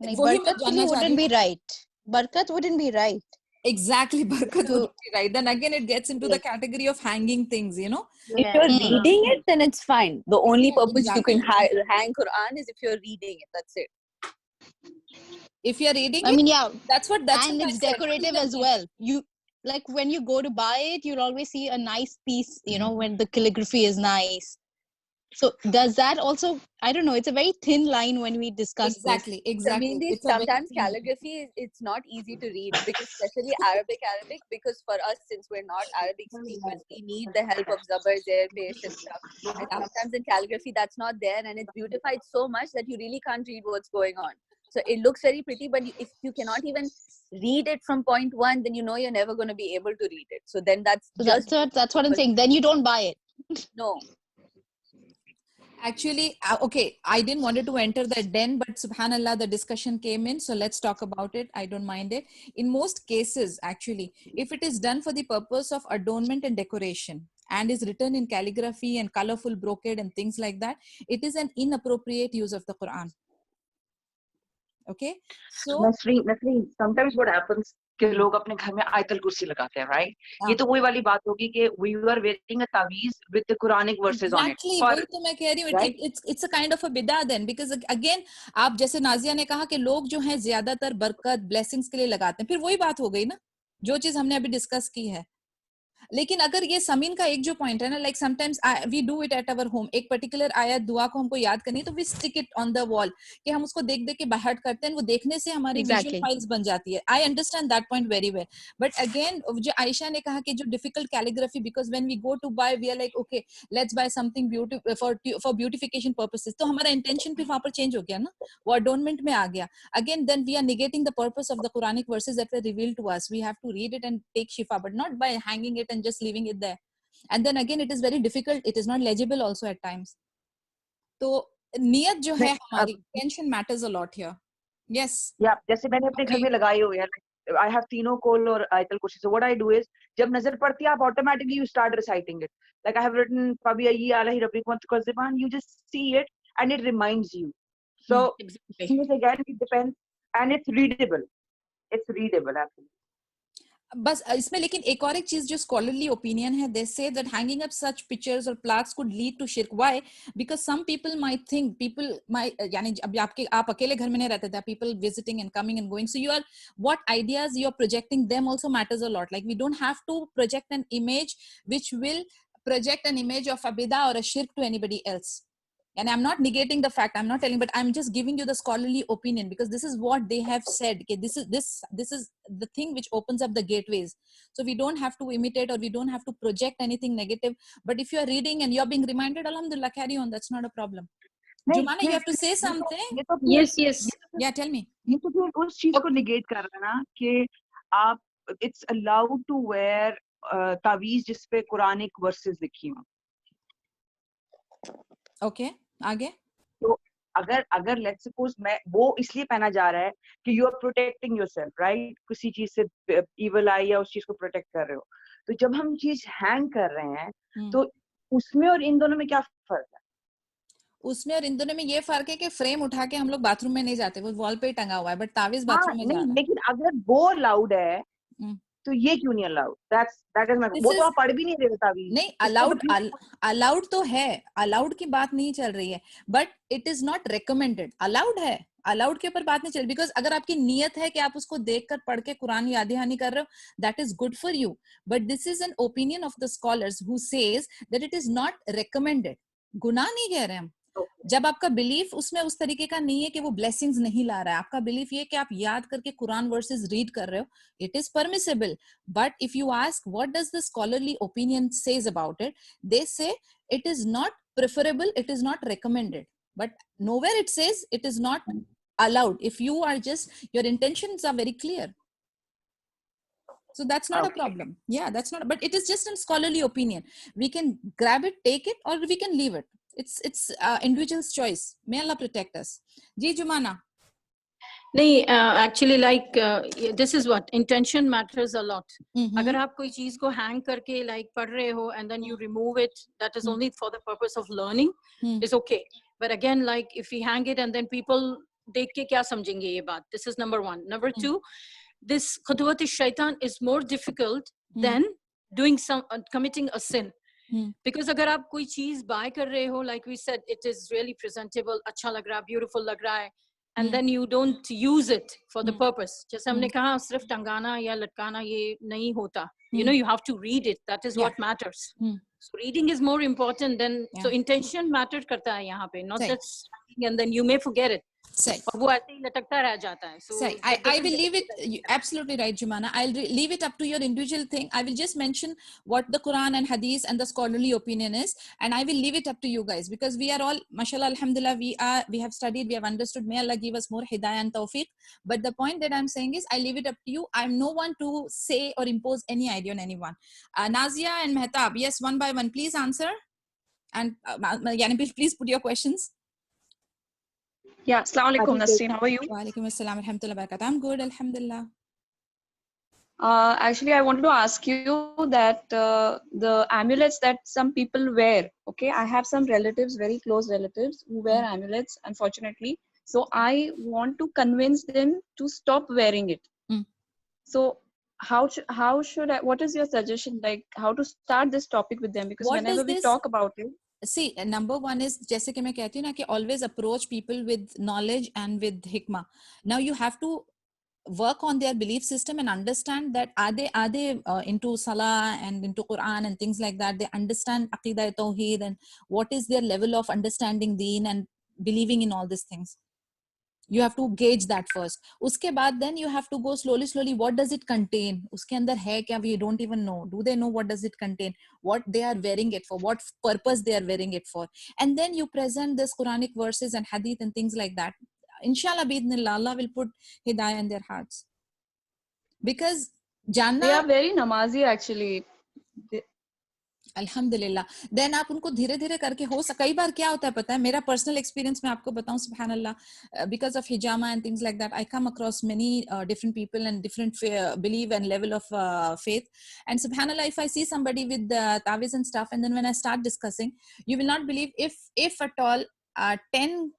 बरकत के लिए wouldn't be right. Barakat wouldn't be right. Exactly, barakat would be right. Then again, it gets into the category of hanging things, you know. If you're reading it, then it's fine. The only purpose you can hang Quran is if you're reading it. That's it. If you're reading I it, mean, yeah, that's what and I it's said. decorative as well. You like when you go to buy it, you'll always see a nice piece, you know, when the calligraphy is nice. So does that also, I don't know, it's a very thin line when we discuss this. Exactly, exactly. Mainly, It's a very sometimes thin line. calligraphy it's not easy to read, because especially Arabic, because for us, since we're not Arabic speakers, we need the help of zabar, zer, pesh and stuff. And sometimes in calligraphy that's not there, and it's beautified so much that you really can't read what's going on. So it looks very pretty, but if you cannot even read it from point one, then you know you're never going to be able to read it. So then that's So just that's what I'm saying. Then you don't buy it. no. Actually, okay, I didn't wanted to enter that den, but subhanallah, the discussion came in. So let's talk about it. I don't mind it. In most cases, actually, if it is done for the purpose of adornment and decoration and is written in calligraphy and colorful brocade and things like that, it is an inappropriate use of the Quran. Okay, so Nasreen, sometimes what happens कि लोग अपने घर में आयतल कुर्सी लगाते हैं, right? ये तो वही वाली बात होगी कि we are wearing a taweez with the Quranic verses on it. Exactly, वही तो मैं कह रही हूँ. It's a kind of a bidah then, because again, आप जैसे नाजिया ने कहा कि लोग जो हैं ज्यादातर बरकत blessings के लिए लगाते हैं. फिर वही बात हो गई ना, जो चीज हमने अभी डिस्कस की है. लेकिन अगर ये समीन का एक जो पॉइंट है ना, like sometimes we do it at our home, एक पर्टिकुलर आयत दुआ को हमको याद करनी है तो we stick it on the wall, कि हम उसको देख देख के बाहर करते हैं, वो देखने से हमारी विजुअल फाइल्स बन जाती है. I understand that point very well, but again जो आयशा ने कहा कि जो difficult calligraphy, because when we go to buy we are like okay let's buy something for beautification purposes, तो हमारा इंटेंशन भी वहां पर चेंज हो गया ना, वो अडोर्नमेंट में आ गया. Again then we are negating the purpose of the Quranic verses that were revealed to us. We have to read it and take शिफा, but not by hanging it and just leaving it there. And then again, it is very difficult. It is not legible also at times. तो नियत जो है हमारी, intention matters a lot here. Yes. Yeah, जैसे मैंने अपने घर में लगाए हुए हैं, I have तीनों कोल और आयतल कुर्सी. So what I do is, जब नजर पड़ती है, आप automatically you start reciting it. Like I have written Fabiyayi alahi Rabbi Qaziban, you just see it and it reminds you. So again, it depends, and it's readable. It's readable actually. बस इसमें लेकिन एक और एक चीज जो scholarly opinion है, they say that hanging up such pictures और प्लाक्स कुड लीड टू शिर्क. Why? Because some people might think, people might, यानी अभी आप अकेले घर में नहीं रहते थे, people visiting and coming and going, so you are what ideas you are projecting them also matters a lot. Like we don't have to project an image which will project an image of a bidah or a shirk to anybody else. And I'm not negating the fact, I'm not telling, but I'm just giving you the scholarly opinion, because this is what they have said. Okay, this is the thing which opens up the gateways. So we don't have to imitate, or we don't have to project anything negative. But if you're reading and you're being reminded, alhamdulillah, carry on. That's not a problem. Jumana, you have to say something. Yes. Yeah, tell me. ये तो फिर उस चीज को negate कर रहा है ना कि आप, it's allowed to wear तावीज जिस पे कुरानिक वर्सेस लिखी हो. Okay, आगे. तो अगर लेट्स सपोज मैं वो इसलिए पहना जा रहा है कि you are protecting yourself, right, किसी चीज से इविल आई या उस चीज को प्रोटेक्ट कर रहे हो. तो जब हम चीज हैंग कर रहे हैं तो उसमें और इन दोनों में क्या फर्क है? उसमें और इन दोनों में ये फर्क है कि फ्रेम उठा के हम लोग बाथरूम में नहीं जाते, वो वॉल पे ही टंगा हुआ है, बट तावीज बाथरूम में जा रहा है. लेकिन अगर वो अलाउड है तो ये क्यों नहीं अलाउड? दैट इज माय, वो तो आप पढ़ भी नहीं रहे तावीज. नहीं, अलाउड तो है, अलाउड की बात नहीं चल रही है, but it is not recommended. Allowed है, अलाउड के ऊपर बात नहीं चल रही, बिकॉज अगर आपकी नियत है कि आप उसको देखकर पढ़ के कुरान याद दहानी कर रहे हो, that is good for you. But this is an opinion of the scholars who says that it is not recommended. गुनाह नहीं कह रहे हम. जब आपका बिलीफ उसमें उस तरीके का नहीं है कि वो ब्लेसिंग्स नहीं ला रहा है, आपका बिलीफ ये कि आप याद करके कुरान वर्सेस रीड कर रहे हो, it is permissible. But if you ask what does the scholarly opinion says about it, they say it is not preferable, it is not recommended, but nowhere it says it is not allowed if you are just, your intentions are very clear. So that's not a problem. Yeah, that's not, but it is just a scholarly opinion. We can grab it, take it, or we can leave it. It's individual's choice. May Allah protect us. Ji Jumana. नहीं, actually like this is what intention matters a lot. अगर आप कोई चीज को hang करके like पढ़ रहे हो and then you remove it, that is only for the purpose of learning, is okay. But again, like if we hang it and then people देख के क्या समझेंगे ये बात? This is number one. Number two, this khutwat shaitan is more difficult than doing committing a sin. Because अगर आप कोई चीज buy कर रहे हो, like we said, it is really presentable, अच्छा लग रहा है, beautiful लग रहा है, and then you don't use it for the purpose. जैसे हमने Hmm. कहा सिर्फ टंगाना या लटकाना ये नहीं होता. You know, you have to read it. That is Yeah. what matters. Hmm. So reading is more important than, so Yeah. intention matter करता है यहाँ पे, not Same. just reading and then you may forget it. Same. और वो ऐसे ही लटकता रह जाता है. So Say, I will leave it. Absolutely right, Jumana. I'll leave it up to your individual thing. I will just mention what the Quran and Hadith and the scholarly opinion is, and I will leave it up to you guys, because we are all, mashallah, alhamdulillah, we have studied, we have understood. May Allah give us more hidayah and tawfiq. But the point that I'm saying is, I leave it up to you. I'm no one to say or impose any idea on anyone. Nazia and Mehtab, yes, one by one, please answer. And Yani, please put your questions. Yeah, Assalamu alaikum, Nasreen. How are you? Wa alaikum assalam, alhamdulillah, barakatuh. I'm good, alhamdulillah. Actually, I wanted to ask you that the amulets that some people wear, okay, I have some relatives, very close relatives, who wear amulets, unfortunately. So I want to convince them to stop wearing it. So how should I, what is your suggestion, like how to start this topic with them? Because What whenever does we this- talk about it, See, number one is, जैसे कि मैं कहती हूँ ना कि always approach people with knowledge and with hikmah. Now you have to work on their belief system and understand that are they into salah and into Quran and things like that. They understand aqidah tawheed and what is their level of understanding deen and believing in all these things. You have to gauge that first. Uske baad then you have to go slowly. What does it contain? Uske andar hai kya? We don't even know. Do they know what does it contain? What they are wearing it for? What purpose they are wearing it for? And then you present this Quranic verses and hadith and things like that. Inshallah, bi'idhnillah, Allah will put hidayah in their hearts. Because janna, they are very namazi actually. अल्हम्दुलिल्लाह. Then आप उनको धीरे धीरे करके कई बार क्या होता है पता है, मेरा पर्सनल एक्सपीरियंस मैं आपको बताऊं, सुभान अल्लाह, बिकॉज ऑफ हिजामा and things like that I come across many different people and different believe and level of faith, and subhanallah, if I see somebody with tawiz and stuff, and then when I start discussing, you will not believe, if at all 10,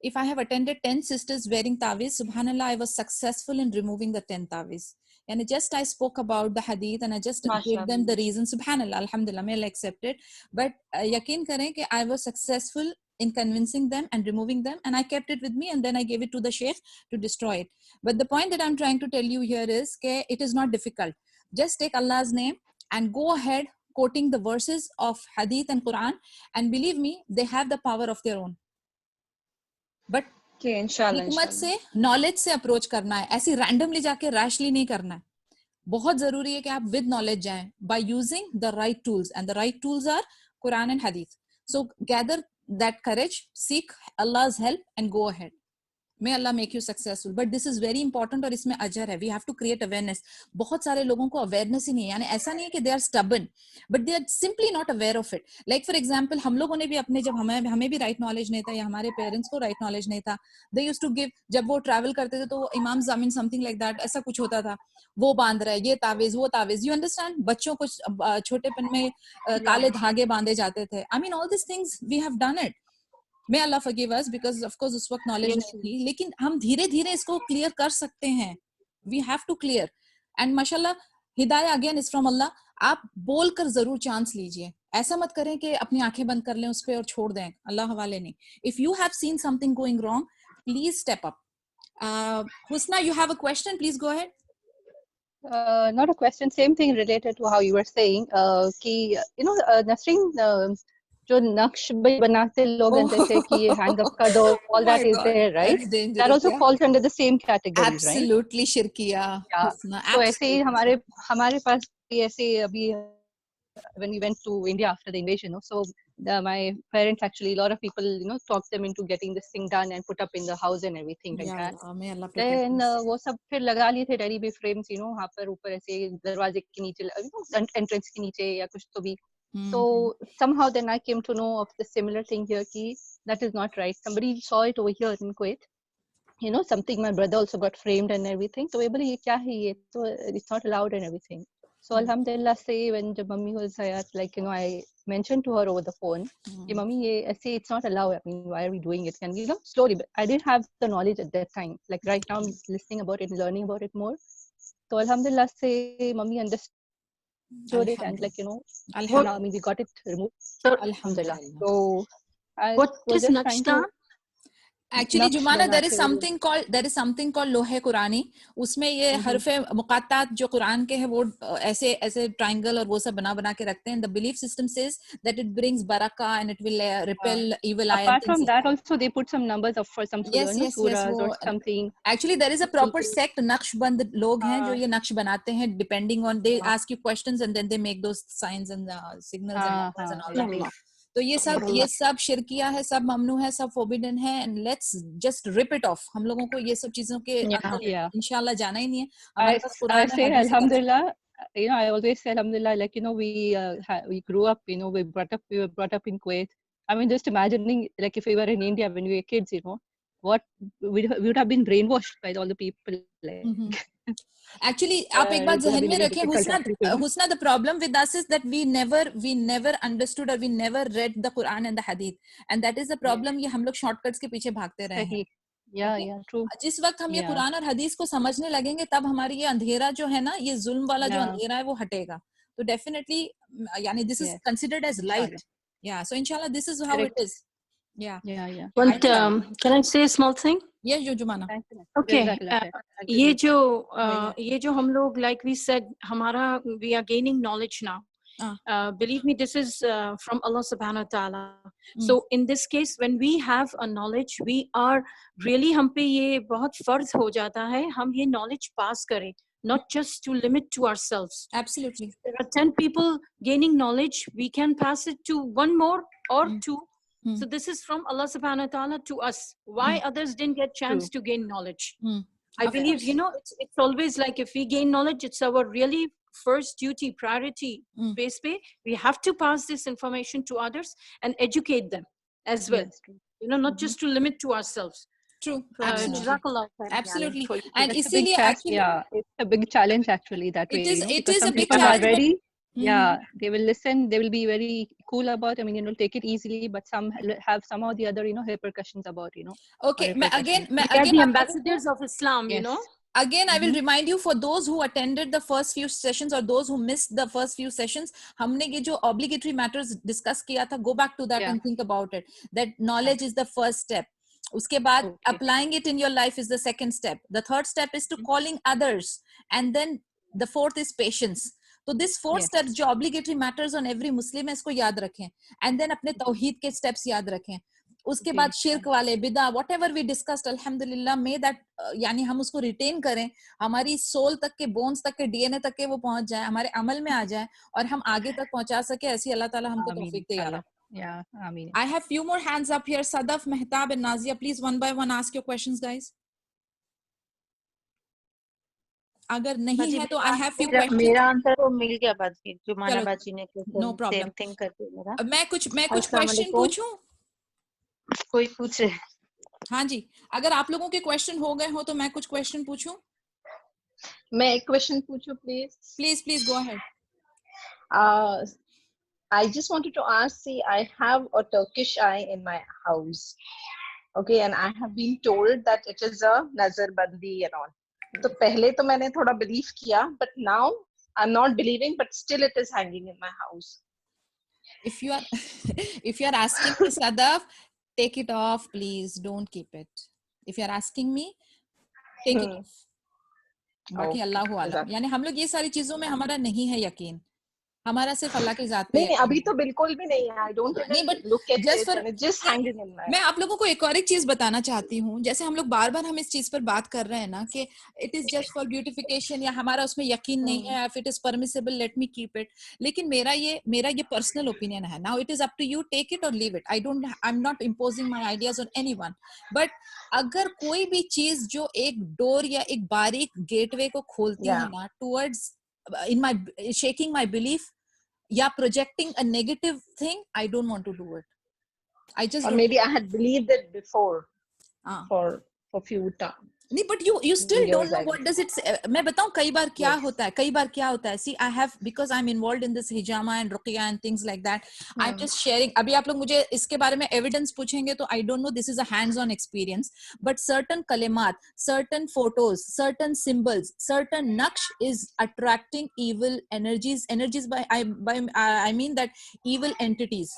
if I have attended 10 sisters wearing tawiz, subhanallah, I was successful in removing the 10 tawiz. And just I spoke about the hadith and I just gave them the reason. Subhanallah, alhamdulillah, may Allah accept it. But yaqeen karen कि I was successful in convincing them and removing them, and I kept it with me, and then I gave it to the sheikh to destroy it. But the point that I'm trying to tell you here is that it is not difficult. Just take Allah's name and go ahead quoting the verses of hadith and Quran, and believe me, they have the power of their own. But हिकमत से, knowledge से approach करना है, ऐसी randomly जाके rashly नहीं करना है. बहुत जरूरी है कि आप विद नॉलेज जाएं by using the right tools, and the right tools are Quran and हदीस. So gather that courage, seek अल्लाह's help and go ahead. May Allah make you successful. But this is very important और इसमें अजर है. We have to create awareness. बहुत सारे लोगों को awareness ही नहीं है. यानी ऐसा नहीं है कि they are stubborn, but they are simply not aware of it. Like for example, हम लोगों ने भी अपने, जब हमें भी right knowledge नहीं था, या हमारे parents को right knowledge नहीं था, they used to give, जब वो travel करते थे तो इमाम ज़मीन something like that, ऐसा कुछ होता था, वो बांध रहा है, ये तावीज़, वो तावीज़. You understand? बच्चों को छोटेपन में काले धागे बांधे जाते थे. I mean, all these things we have done it. May Allah forgive us, because of course उस वक्त knowledge नहीं थी, लेकिन हम धीरे धीरे इसको clear कर सकते हैं. We have to clear. And mashallah, hidayah again is from Allah. आप बोल कर जरूर चांस लीजिए. ऐसा मत करें कि अपनी आंखें बंद कर लें उस पे और छोड़ दें, अल्लाह हवाले नहीं. If you have seen something going wrong, please step up. Husna, you have a question? Please go ahead. Not a question, same thing related to how you were saying. कि Nasreen, जो नक्श बनाते लोग जैसे कि ये hang up कर दो, all that is there, right? That also falls under the same categories, right? Absolutely shirkiya. Yeah. So ऐसे ही हमारे पास भी ऐसे अभी when we went to India after the invasion, so my parents actually, a lot of people, talked them into getting this thing done and put up in the house and everything like that. Then वो सब फिर लगा लिए थे teddy bear frames, वहाँ पर ऊपर ऐसे दरवाजे के नीचे, entrance के नीचे या कुछ तो भी. So somehow then I came to know of the similar thing here, ki that is not right. Somebody saw it over here in Kuwait. Something, my brother also got framed and everything. So ye kya hai ye? So it's not allowed and everything. So alhamdulillah, say when the mummy was hayat, like, I mentioned to her over the phone, कि mummy ye ऐसे it's not allowed. I mean, why are we doing it? And slowly, but I didn't have the knowledge at that time. Like right now, I'm listening about it, learning about it more. So alhamdulillah, say mummy understood it, and like I mean, we got it removed. So alhamdulillah. So what is Nakshta? Actually, नक्श Jumana, there बनाते is हुए। something called लोहे कुरानी. उसमें ये हरफे मुक़त्तात जो कुरान के हैं वो ऐसे triangle और वो सब बना के रखते हैं. The belief system says that it brings barakah and it will repel evil eye and Apart things from like that, that. also they put some numbers of for some Yes, yes, yes. surahs or वो something. actually there is a proper sect Naqshband लोग हैं जो हाँ, ये नक्श बनाते हैं. Depending on they हाँ, ask you questions and then they make those signs and signals and हाँ, numbers and हाँ, all that. Allah. तो ये सब शिरकिया है, सब ममनू है, सब फोरबिडन है. And let's just rip it off. हम लोगों को ये सब चीजों के अंदर yeah. इंशाल्लाह जाना ही नहीं है. हमारे पास I कुरान और say हदीस है. Alhamdulillah. I always say Alhamdulillah. Like we grew up. We were brought up in Kuwait. I mean, just imagining like if we were in India when we were kids, what we would have been brainwashed by all the people. Like, Actually, आप एक बात it would have जहन been में very रखें, difficult actually. Husna, the problem with us is that we never understood or we never read the Quran and the Hadith, and that is the problem. ये हम लोग shortcuts के पीछे भागते रहे हैं. Sahi. Yeah, Okay? yeah, true. जिस वक्त हम ये Yeah. कुरान और हदीस को समझने लगेंगे तब हमारी ये अंधेरा जो है ना, ये जुल्म वाला जो Yeah. अंधेरा है वो हटेगा. तो definitely यानी this is Yes. considered as light. Inshallah. Yeah, so inshallah this is how Correct. it is. Yeah. Yeah. But can I say a small thing? Yes, जो Jumana. Thank you. Okay. Jazakallah khair. ये जो हम लोग, like we said, we are gaining knowledge now. Believe me, this is from Allah subhanahu wa ta'ala. So in this case, when we have a knowledge, we are really, हम पे ये बहुत फर्ज हो जाता है हम ये knowledge pass करें, not just to limit to ourselves. Absolutely. There are 10 people gaining knowledge, we can pass it to one more or two. So this is from Allah subhanahu wa ta'ala to us. Why others didn't get chance to gain knowledge? I believe, it's always like if we gain knowledge, it's our really first duty, priority base pay. We have to pass this information to others and educate them as well. Yes, true. Not just to limit to ourselves. True. Absolutely. Absolutely. And It's a big actually, it's a big challenge actually that way. It because is some a big people challenge. are ready. Yeah, they will listen. They will be very cool about. I mean, take it easily. But some have some or the other, repercussions about, Okay. Again, Look at the ambassadors of Islam, Yes. Again, I will remind you, for those who attended the first few sessions or those who missed the first few sessions, हमने ये जो obligatory matters discuss किया था, go back to that and think about it. That knowledge is the first step. उसके बाद applying it in your life is the second step. The third step is to calling others, and then the fourth is patience. तो this four steps जो obligatory matters on every Muslim है, इसको याद रखें. And then अपने तौहीद के steps याद रखें. उसके बाद शिर्क वाले बिदा whatever we discussed, अल्हम्दुलिल्लाह, may that यानी हम उसको retain करें, हमारी soul तक के bones तक के DNA तक के वो पहुंच जाए, हमारे अमल में आ जाए और हम आगे तक पहुंचा सके. ऐसी अल्लाह ताला हमको तौफीक दे या रब. Yeah, I mean. I have few more hands up here. Sadaf, Mehtab and Nazia, please one by one ask your questions, guys. अगर नहीं है तो I have few questions. मेरा आंसर तो मिल गया बाजी, जो माना बाजी ने No problem. same thing कर दिया मेरा. मैं कुछ question पूछूं? कोई पूछे? हाँ जी, अगर आप लोगों के question हो गए हो तो मैं कुछ question पूछूं? मैं एक question पूछूं please? Please go ahead. I just wanted to ask, see, I have a Turkish eye in my house. Okay, and I have been told that it is a nazarbandi and all. तो पहले तो मैंने थोड़ा believe किया, but now I'm not believing, but still it is hanging in my house. If you are asking me, Sadaf, take it off, please. Don't keep it. If you are asking me, take it off. बाकी अल्लाह आलम. यानी हम लोग ये सारी चीजों में हमारा नहीं है यकीन. हमारा सिर्फ अल्लाह की जात पे नहीं, अभी तो बिल्कुल भी नहीं है. I don't even look at it and it's just hanging in my. मैं आप लोगों को एक और एक चीज बताना चाहती हूँ. जैसे हम लोग बार-बार हम इस चीज पर बात कर रहे हैं ना कि it is just for beautification या हमारा उसमें यकीन नहीं है, if it is permissible let me keep it. लेकिन मेरा ये personal opinion है. Now it is up to you, take it or leave it. I'm not imposing my ideas on anyone. But अगर कोई भी चीज जो एक डोर या एक बारीक गेटवे को खोलती है ना towards in my shaking my belief, yeah, projecting a negative thing, I don't want to do it. I just or maybe I had believed it before for few times. नहीं, but you still don't know what does it say. मैं बताऊं कई बार क्या होता है. See, I have, because I'm involved in this hijama and ruqya and things like that. I'm just sharing. अभी आप लोग मुझे इसके बारे में evidence पूछेंगे तो I don't know, this is a hands-on experience. But certain kalimat, certain photos, certain symbols, certain naqsh is attracting evil energies. I mean that evil entities.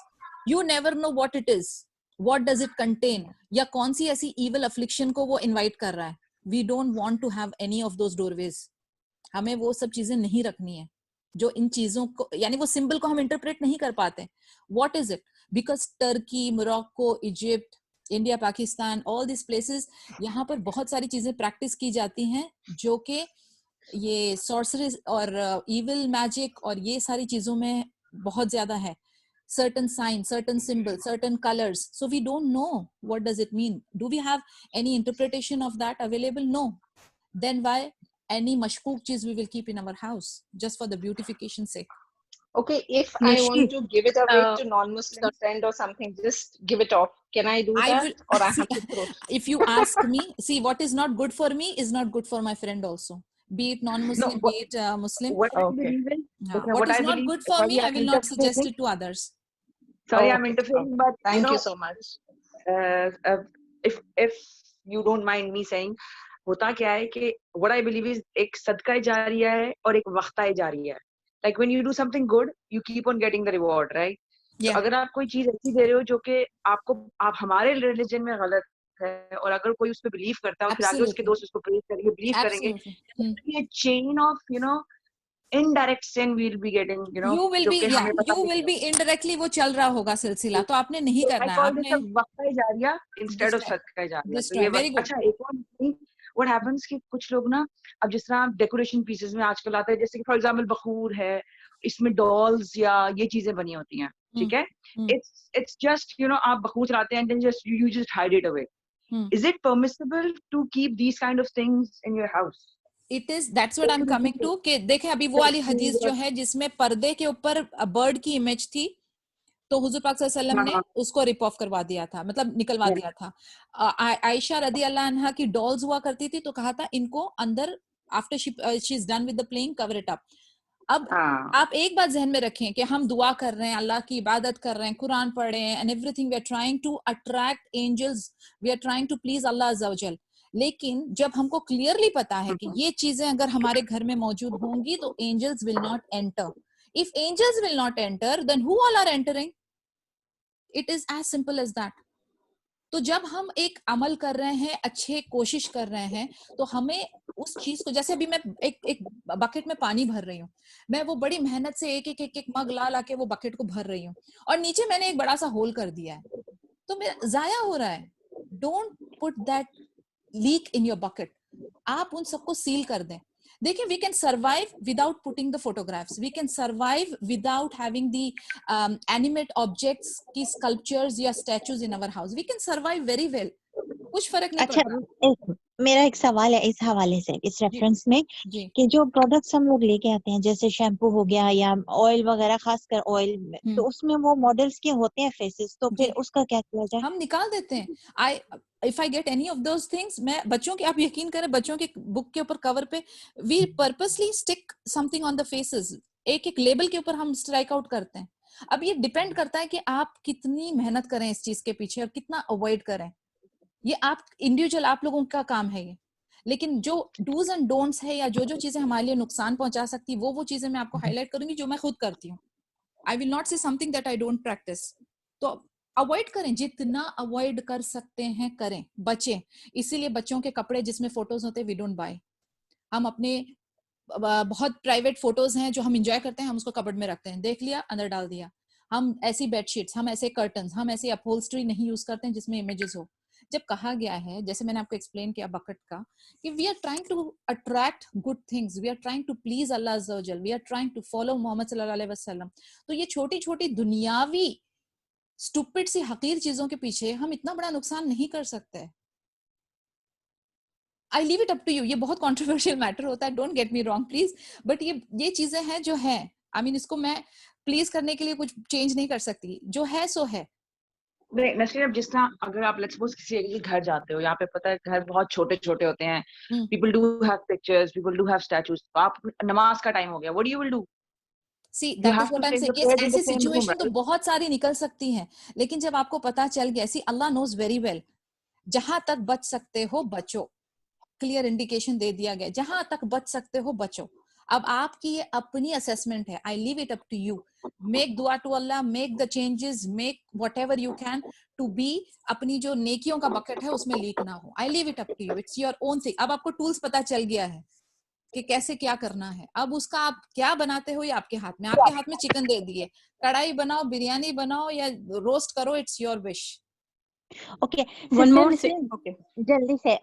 You never know what it is. what does it contain, या कौन सी ऐसी evil affliction को वो invite कर रहा है. We don't want to have any of those doorways. हमें वो सब चीजें नहीं रखनी है जो इन चीजों को, यानी वो सिंबल को हम इंटरप्रेट नहीं कर पाते. What is it? Because Turkey, Morocco, Egypt, India, Pakistan, all these places, यहाँ पर बहुत सारी चीजें प्रैक्टिस की जाती हैं जो कि ये सॉर्सरी और इविल मैजिक और ये सारी चीजों में बहुत ज्यादा है. Certain signs, certain symbols, certain colors. So we don't know what does it mean. Do we have any interpretation of that available? No. Then why any mashkook cheez we will keep in our house just for the beautification sake? Okay, if I want to give it away to non-Muslim friend or something, just give it off. Can I do that? Or I have to throw? If you ask me, see, what is not good for me is not good for my friend also. Be it non-Muslim, be it Muslim. What I believe is, What is not good for me, I will not suggest it to others. Sorry, I'm interfering, but thank you so much. If you don't mind me saying, होता क्या है कि what I believe is एक सदका जारिया है और एक वक्ता जारिया है. Like when you do something good, you keep on getting the reward, right? Yeah. तो अगर आप कोई चीज ऐसी दे रहे हो जो कि आप हमारे रिलीजन में गलत है, और अगर कोई उस पे बिलीव करता है और फिर आगे उसके दोस्त उसको प्रेज करेंगे, बिलीव करेंगे, तो ये chain of indirect sin we'll be getting, you will be indirectly वो चल रहा होगा सिलसिला, तो आपने नहीं करना है. आपने वक्ता जारिया instead of सदका जारिया. तो ये very good. अच्छा, एक और thing what happens कि कुछ लोग ना, अब जिस तरह डेकोरेशन पीसेस में आजकल आता है, जैसे कि फॉर एग्जांपल बखूर है, इसमें डॉल्स या ये चीजें बनी होती हैं, ठीक है, it's just आप बखूर चलाते हैं and then you just hide it away. Is it permissible to keep these kind of things in your house? It is, that's what I'm coming to. कि देखें अभी वो वाली हदीस जो है जिसमें पर्दे के ऊपर बर्ड की इमेज थी, तो हुजूर पाक सल्लल्लाहु अलैहि वसल्लम ने उसको रिप ऑफ करवा दिया था, मतलब निकलवा दिया था. आयशा रदी अल्लाह अन्हा की डॉल्स हुआ करती थी, तो कहा था इनको अंदर after she is done with the playing cover it up. अब आप एक बात जहन में रखें कि हम दुआ कर रहे हैं, अल्लाह की इबादत कर रहे हैं, कुरान पढ़ रहे हैं, and everything we are trying to attract angels, we are trying to please Allah अज़्ज़ा वजल. लेकिन जब हमको क्लियरली पता है कि ये चीजें अगर हमारे घर में मौजूद होंगी तो angels will not enter. If angels will not enter, then who all are entering? It is as simple as that. तो जब हम एक अमल कर रहे हैं, अच्छे कोशिश कर रहे हैं, तो हमें उस चीज को, जैसे अभी मैं एक बकेट में पानी भर रही हूँ, मैं वो बड़ी मेहनत से एक मग ला के वो बकेट को भर रही हूँ, और नीचे मैंने एक बड़ा सा होल कर दिया है, तो मेरा जाया हो रहा है. Don't put that leak in your bucket. आप उन सबको सील कर दें. देखिए, we can survive without putting the photographs. We can survive without having the animate objects की sculptures या statues in our house. We can survive very well. कुछ फर्क नहीं पड़ता. अच्छा, मेरा एक सवाल है इस हवाले से, इस रेफरेंस में, कि जो प्रोडक्ट्स हम लोग लेके आते हैं, जैसे शैम्पू हो गया या ऑयल वगैरह, खासकर ऑयल, तो उसमें वो मॉडल्स के होते हैं फेसेस, तो फिर उसका क्या किया जाए? हम निकाल देते हैं. If I get any of those things, मैं बच्चों के, आप यकीन करें, बच्चों के बुक के ऊपर कवर पे we purposely stick something on the faces. एक लेबल के ऊपर हम स्ट्राइक आउट करते हैं. अब ये डिपेंड करता है कि आप कितनी मेहनत करें इस चीज के पीछे और कितना अवॉइड करें. ये आप इंडिविजुअल, आप लोगों का काम है ये. लेकिन जो डूज एंड डोंट्स है, या जो चीजें हमारे लिए नुकसान पहुंचा सकती, वो चीजें मैं आपको हाईलाइट करूंगी जो मैं खुद करती हूँ. आई विल नॉट से something that I don't practice. तो अवॉइड करें, जितना अवॉइड कर सकते हैं करें, बचें. इसीलिए बच्चों के कपड़े जिसमें फोटोज होते हैं, वी डोंट बाय. हम अपने बहुत प्राइवेट फोटोज हैं जो हम एंजॉय करते हैं, हम उसको कबर्ड में रखते हैं, देख लिया, अंदर डाल दिया. हम ऐसी बेडशीट्स, हम ऐसे कर्टन्स, हम ऐसे अपहोल्स्ट्री नहीं यूज करते हैं जिसमें इमेजेस हो. जब कहा गया है, जैसे मैंने आपको एक्सप्लेन किया बकेट का, कि we are trying to attract good things, we are trying to please Allah अज़्ज़ा वजल, we are trying to follow Mohammad सल्लल्लाहु अलैहि वसल्लम. तो ये छोटी छोटी दुनियावी स्टूपिड सी हकीर चीजों के पीछे हम इतना बड़ा नुकसान नहीं कर सकते. I leave it up to you. ये बहुत कंट्रोवर्शियल मैटर होता है, don't get me wrong please, but ये चीजें हैं जो है. आई मीन, इसको मैं प्लीज करने के लिए कुछ चेंज नहीं कर सकती. जो है सो है. नहीं नसरीन, अब जिस तरह अगर आप लेट्स सपोज किसी एक घर जाते हो, यहाँ पे पता है घर बहुत छोटे छोटे होते हैं, people do have pictures, people do have statues, आप नमाज का टाइम हो गया, what do you will do? See, that is what I'm saying. Yes, ऐसी सिचुएशन तो बहुत सारी निकल सकती हैं, लेकिन जब आपको पता चल गया, सी अल्लाह नोज वेरी वेल, जहां तक बच सकते हो बचो. क्लियर इंडिकेशन दे दिया गया, जहां तक बच सकते हो बचो. अब आपकी ये अपनी assessment है. I leave it up to you. Make dua to Allah, make the changes, make whatever you can to be अपनी जो नेकियों का bucket है उसमें leak ना हो. I leave it up to you. It's your own thing. अब आपको tools पता चल गया है कि कैसे क्या करना है. अब उसका आप क्या बनाते हो ये आपके हाथ में. आपके हाथ में चिकन दे दिए, कढ़ाई बनाओ, बिरयानी बनाओ या रोस्ट करो, it's your wish. Okay One more thing. Okay. जल्दी से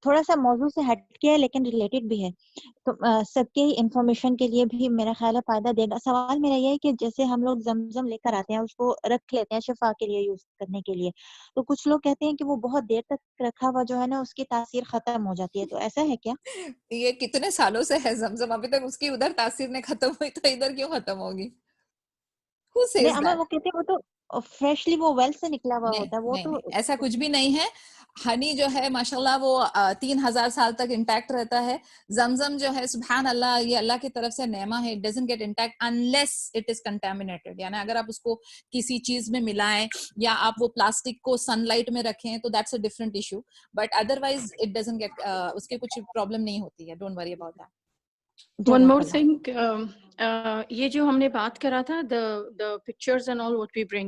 थोड़ा सा मौजू से हटके है लेकिन रिलेटेड भी है, तो सबके इंफॉर्मेशन के लिए भी मेरा ख्याल है फायदा देगा. सवाल मेरा ये है कि जैसे हम लोग जमजम लेकर आते हैं, उसको रख लेते हैं शिफा के लिए यूज करने के लिए, तो कुछ लोग कहते हैं कि वो बहुत देर तक रखा हुआ जो है ना उसकी तासीर खत्म हो जाती है, तो ऐसा है क्या? ये कितने सालों से है जमजम, अभी तक उसकी उधर तासीर नहीं खत्म हुई तो इधर क्यों खत्म होगी? Who नहीं says अम्मा, that? वो कहते हैं वो तो फ्रेशली वो वेल से निकला हुआ नहीं, होता है वो नहीं, तो. नहीं, ऐसा कुछ भी नहीं है. हनी जो है माशाल्लाह वो 3000 साल तक इंटैक्ट रहता है. जमजम जो है सुभान अल्लाह, ये अल्लाह की तरफ से नेमा है. It doesn't get intact unless it is contaminated, यानी अगर आप उसको किसी चीज में मिलाएं या आप वो प्लास्टिक को सनलाइट में रखें तो that's a different issue, but otherwise it doesn't get, उसके कुछ प्रॉब्लम नहीं होती है. Don't worry about that. One more thing, ये जो हमने बात करा था, the pictures and all what we bring,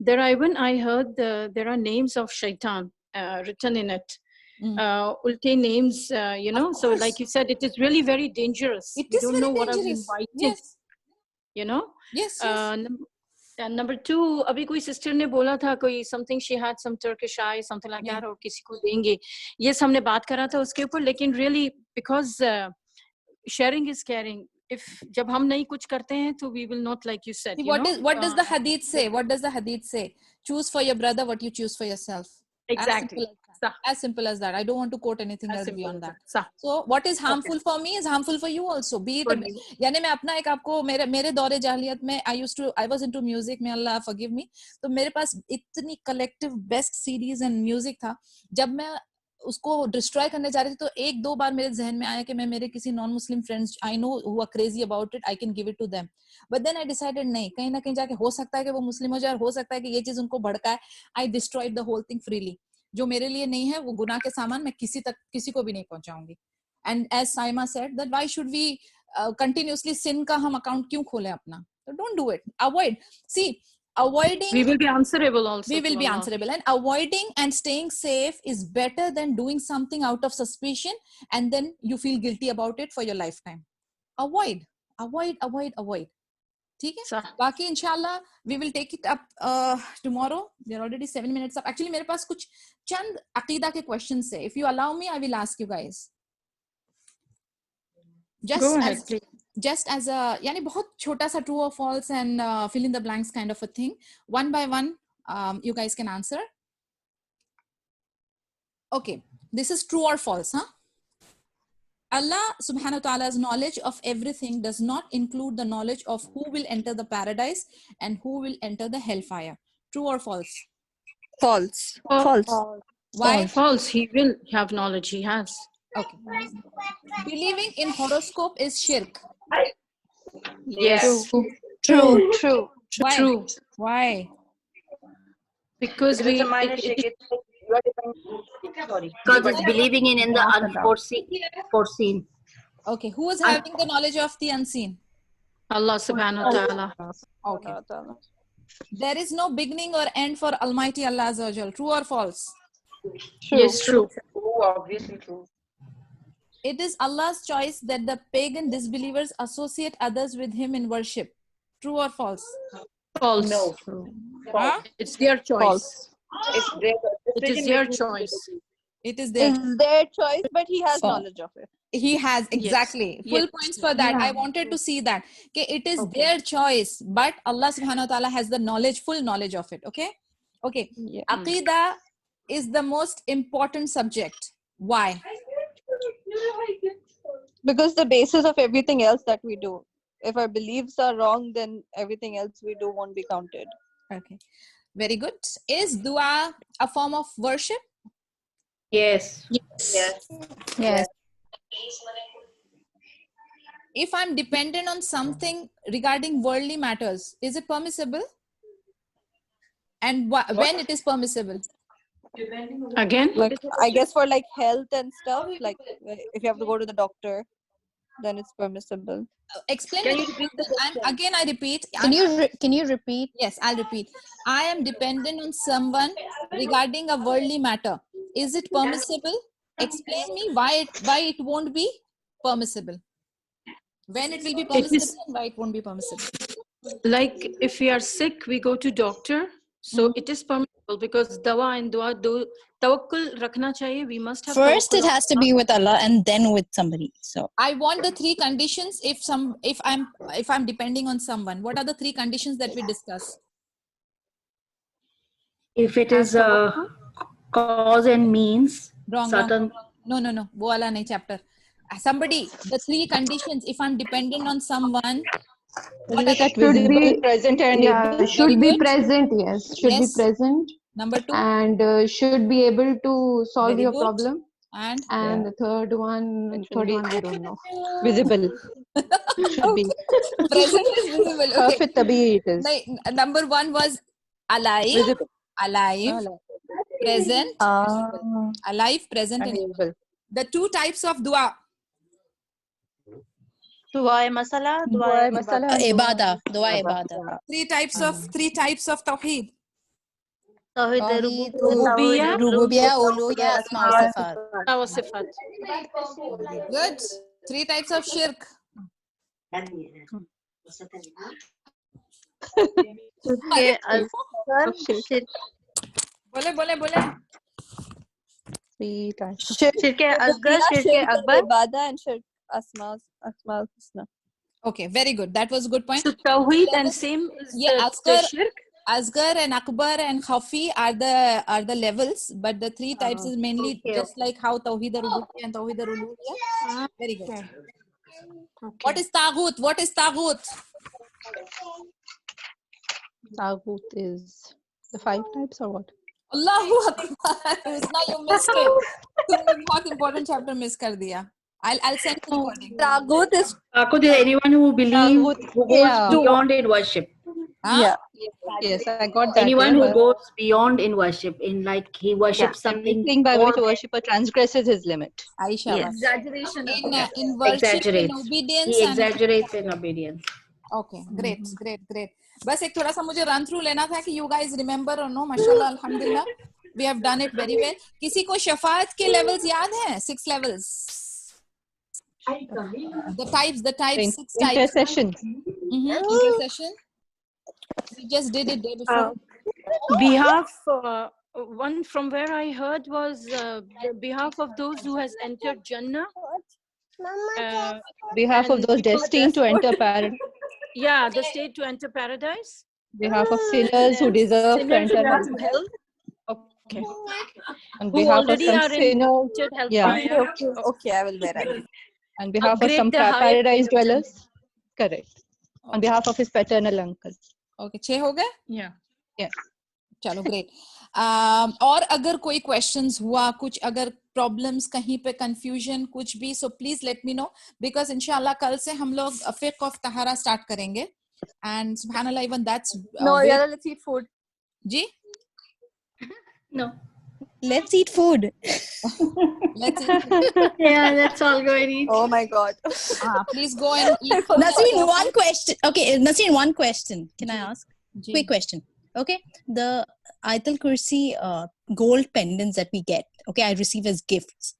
there I heard there are names of shaitan written in it. Ulte names, you know, so like you said, it is really very dangerous. It We is don't very know what are we dangerous. invited, Yes. you know. Yes, yes. And number two, अभी कोई sister ने बोला था कोई something she had some Turkish eye, something like that, और किसी को देंगे. Yes, हमने बात करा था उसके ऊपर, लेकिन really because sharing is caring. If जब हम नहीं कुछ करते हैं तो we will not, like you said, you know. What does the hadith say? What does the hadith say? Choose for your brother what you choose for yourself. Exactly. As simple as that. I don't want to quote anything As else simple beyond as that. that. So what is harmful for me is harmful for you also. Be it यानी मैं अपना एक आपको मेरे दौरे जाहिलियत में I was into music, may Allah forgive me. तो मेरे पास इतनी collective best CDs and music था. जब मैं उसको डिस्ट्रॉय करने जा रही थी तो एक दो बार मेरे जहन में आया कि मैं मेरे किसी non Muslim friends I know who are crazy about it, I can give it to them. But then I decided नहीं, कहीं ना कहीं जाके हो सकता है कि वो मुस्लिम हो जाए और हो सकता है कि ये चीज उनको भड़काए. I destroyed the whole thing freely. जो मेरे लिए नहीं है वो गुनाह के सामान मैं किसी को भी नहीं पहुंचाऊंगी. And as Saima said that why should we continuously sin का हम अकाउंट क्यों खोलें अपना? So don't do it. Avoid. See, avoiding, we will be answerable also. We will be answerable, and avoiding and staying safe is better than doing something out of suspicion and then you feel guilty about it for your lifetime. Avoid. ठीक है? बाकी इंशाल्लाह we will take it up tomorrow. We are already 7 minutes up. Actually मेरे पास कुछ चंद अकीदा के questions है. If you allow me, I will ask you guys. Go ahead, please. Just as a यानी बहुत छोटा सा true or false and fill in the blanks kind of a thing. One by one, you guys can answer. Okay, this is true or false, huh? Allah subhanahu wa ta'ala's knowledge of everything does not include the knowledge of who will enter the paradise and who will enter the hellfire. True or false? False. Why? False. He will have knowledge. He has. Okay. Believing in horoscope is shirk. Yes. True. Why? True. Why? Because it's a minor shirk. Because it's believing in the unforeseen. Okay. Who is having the knowledge of the unseen? Allah subhanahu wa ta'ala. Okay. There is no beginning or end for Almighty Allah Azza wa Jal. True or false? True. Yes, true. Obviously true. It is Allah's choice that the pagan disbelievers associate others with him in worship. True or false? False. No. Huh? It's their choice. It is their choice. It is their choice, but he has knowledge of it. He has, exactly. Yes. Full points for that. I wanted to see that. Okay, it is their choice, but Allah subhanahu wa ta'ala has the knowledge, full knowledge of it. Okay? Okay. Yeah. Aqidah is the most important subject. Why? Because the basis of everything else that we do. If our beliefs are wrong, then everything else we do won't be counted. Okay. Very good. Is dua a form of worship? Yes. If I'm dependent on something regarding worldly matters, is it permissible? And when it is permissible? Again? Like, I guess for like health and stuff, like if you have to go to the doctor. then it's permissible. Explain Can me. you repeat the question? Again, I repeat. Can you repeat? Yes, I'll repeat. I am dependent on someone regarding a worldly matter. Is it permissible? Explain me why it won't be permissible. When it will be permissible and why it won't be permissible. Like if we are sick, we go to doctor. So it is permissible because dawa and dua do tawakkul rakhna chahiye. We must have First, tawakkul it has to be with Allah and then with somebody. So I want the 3 conditions if I'm depending on someone. What are the 3 conditions that we discuss? If it is cause and means, Wrong. No. Wo wala nahi chapter. Somebody, the 3 conditions if I'm dependent on someone. Should be present and able. Should be present. Yes, should be present. Number 2. And should be able to solve Very your good. problem. And the third one we don't know. Visible. Should be. Present is visible. Okay. Perfect tabi it is. Number 1 was alive. Visible. Alive. Present. Alive, present, and able. The 2 types of dua. Dua masala, dua ibadah, dua ibadah. 3 types of tawheed. Tawheed Rububiyyah, uluhiyyah, asma wa sifat. Good. 3 types of shirk. Bole. 3 times. Shirk asghar, shirk akbar, ibadah and shirk asma husna. Okay, very good. That was a good point. So tawheed and same is the shirk. Asghar and akbar and khafi are the levels, but the 3 types is mainly just like how tawheed rububiyyah and tawheed uluhiyyah. Very good. Okay. What is taghut? Taghut is the 5 types or what? Allahu Akbar. Now you missed it. तुमने बहुत important chapter miss कर दिया. I'll send you recording. Taghut is anyone who believes who goes beyond in worship. Yes, I got that. Anyone who goes beyond in worship, in like he worships something. Anything by which a worshipper transgresses his limit. Aisha. Yes. Exaggeration. In worship, in obedience. He exaggerates in obedience. Okay, great. बस एक थोड़ा सा मुझे run through लेना था कि you guys remember or no. माशाल्लाह, अल्हम्दुलिल्लाह, we have done it very well. किसी को शफाअत के levels याद हैं? 6 levels. The types, 6 types. Intercession. Intercession. We just did it day before. Behalf, one from where I heard was behalf of those who has entered Jannah. Behalf of those destined to enter paradise. Yeah, the state to enter paradise. Behalf of sinners who deserve to enter hell. Okay. On Who behalf of already some are sinners. in Yeah. Okay, I will bear it. On behalf of Upgrade some the higher paradise dwellers. Correct. On behalf of his paternal uncle. Okay, 6 हो गए? Yeah. चलो great. और अगर कोई questions हुआ, कुछ अगर problems कहीं पे confusion कुछ भी, so please let me know because इंशाल्लाह कल से हम लोग fiqh of tahara start करेंगे and subhanallah even that's let's eat food. Ji? No. Let's eat food. Let's eat food. Yeah, let's all go and eat. Oh my God. Please go and eat. Nasreen, one question. Okay, Nasreen, one question. Can I ask? Ji. Quick question. Okay, the Ayatul Kursi gold pendants that we get, okay, I receive as gifts.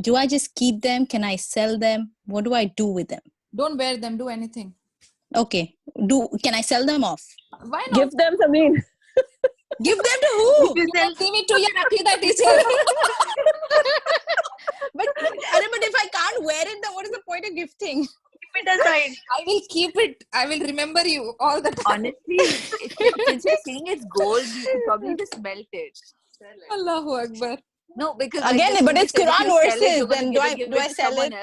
Do I just keep them? Can I sell them? What do I do with them? Don't wear them. Do anything. Okay. Can I sell them off? Why not? Give them to me. Give them to who? You can give it to your Aqidah teacher. but if I can't wear it, then what is the point of gifting? Keep it aside. I will keep it. I will remember you all the time. Honestly, since you're saying it's gold, you could probably just melt it. Allahu Akbar. No, because Again, but it's Quran verses. Then do I sell it?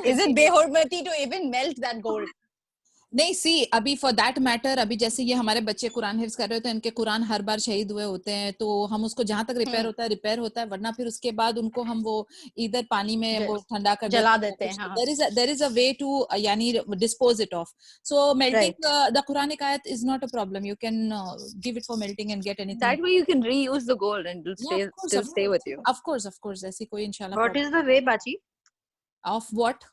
Is it behormati to even melt that gold? नहीं सी अभी for that matter अभी जैसे ये हमारे बच्चे कुरान हिफ्ज कर रहे होते हैं इनके कुरान हर बार शहीद हुए होते हैं तो हम उसको जहां तक रिपेयर होता है वरना फिर उसके बाद उनको हम वो इधर पानी में वो ठंडा कर जला देते हैं there is a way to यानी dispose it of so melting the Quranic आयत is not a problem you can give it for melting and get anything that way you can reuse the gold and it'll still stay with you. Of course ऐसी कोई इंशाल्लाह What is the way, Bachi? of what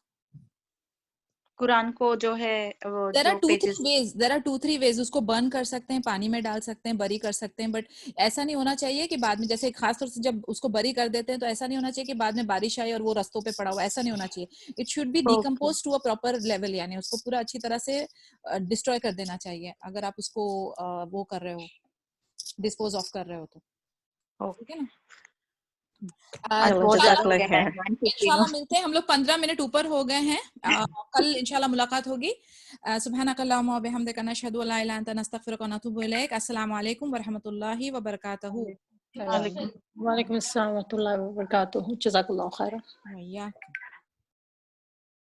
Quran को जो है वो There जो are 2-3 pages ways. There are 2-3 ways. उसको burn कर सकते हैं, पानी में डाल सकते हैं, बरी कर सकते हैं, बट ऐसा नहीं होना चाहिए कि बाद में, जैसे खासतौर से जब उसको बरी कर देते हैं तो ऐसा नहीं होना चाहिए कि बाद में बारिश आई और वो रस्तों पे पड़ा हुआ, ऐसा नहीं होना चाहिए. It should be decomposed to a proper level, यानी उसको पूरा अच्छी तरह से डिस्ट्रॉय कर देना चाहिए अगर आप उसको वो कर रहे हो, डिस्पोज ऑफ कर रहे हो तो. ठीक है ना. इंशाल्लाह मिलते हैं हम लोग. 15 मिनट ऊपर हो गए हैं. कल इंशाल्लाह मुलाकात होगी. सुब्हानकल्लाहुम्मा व बिहम्दिका नशहदु अल्ला इलाहा इल्ला अंता नस्तगफिरुका व नतूबु इलैक. अस्सलामु अलैकुम व रहमतुल्लाहि व बरकातहू. वालेकुम अस्सलाम व रहमतुल्लाहि व बरकातहू. जज़ाकल्लाहु खैरन.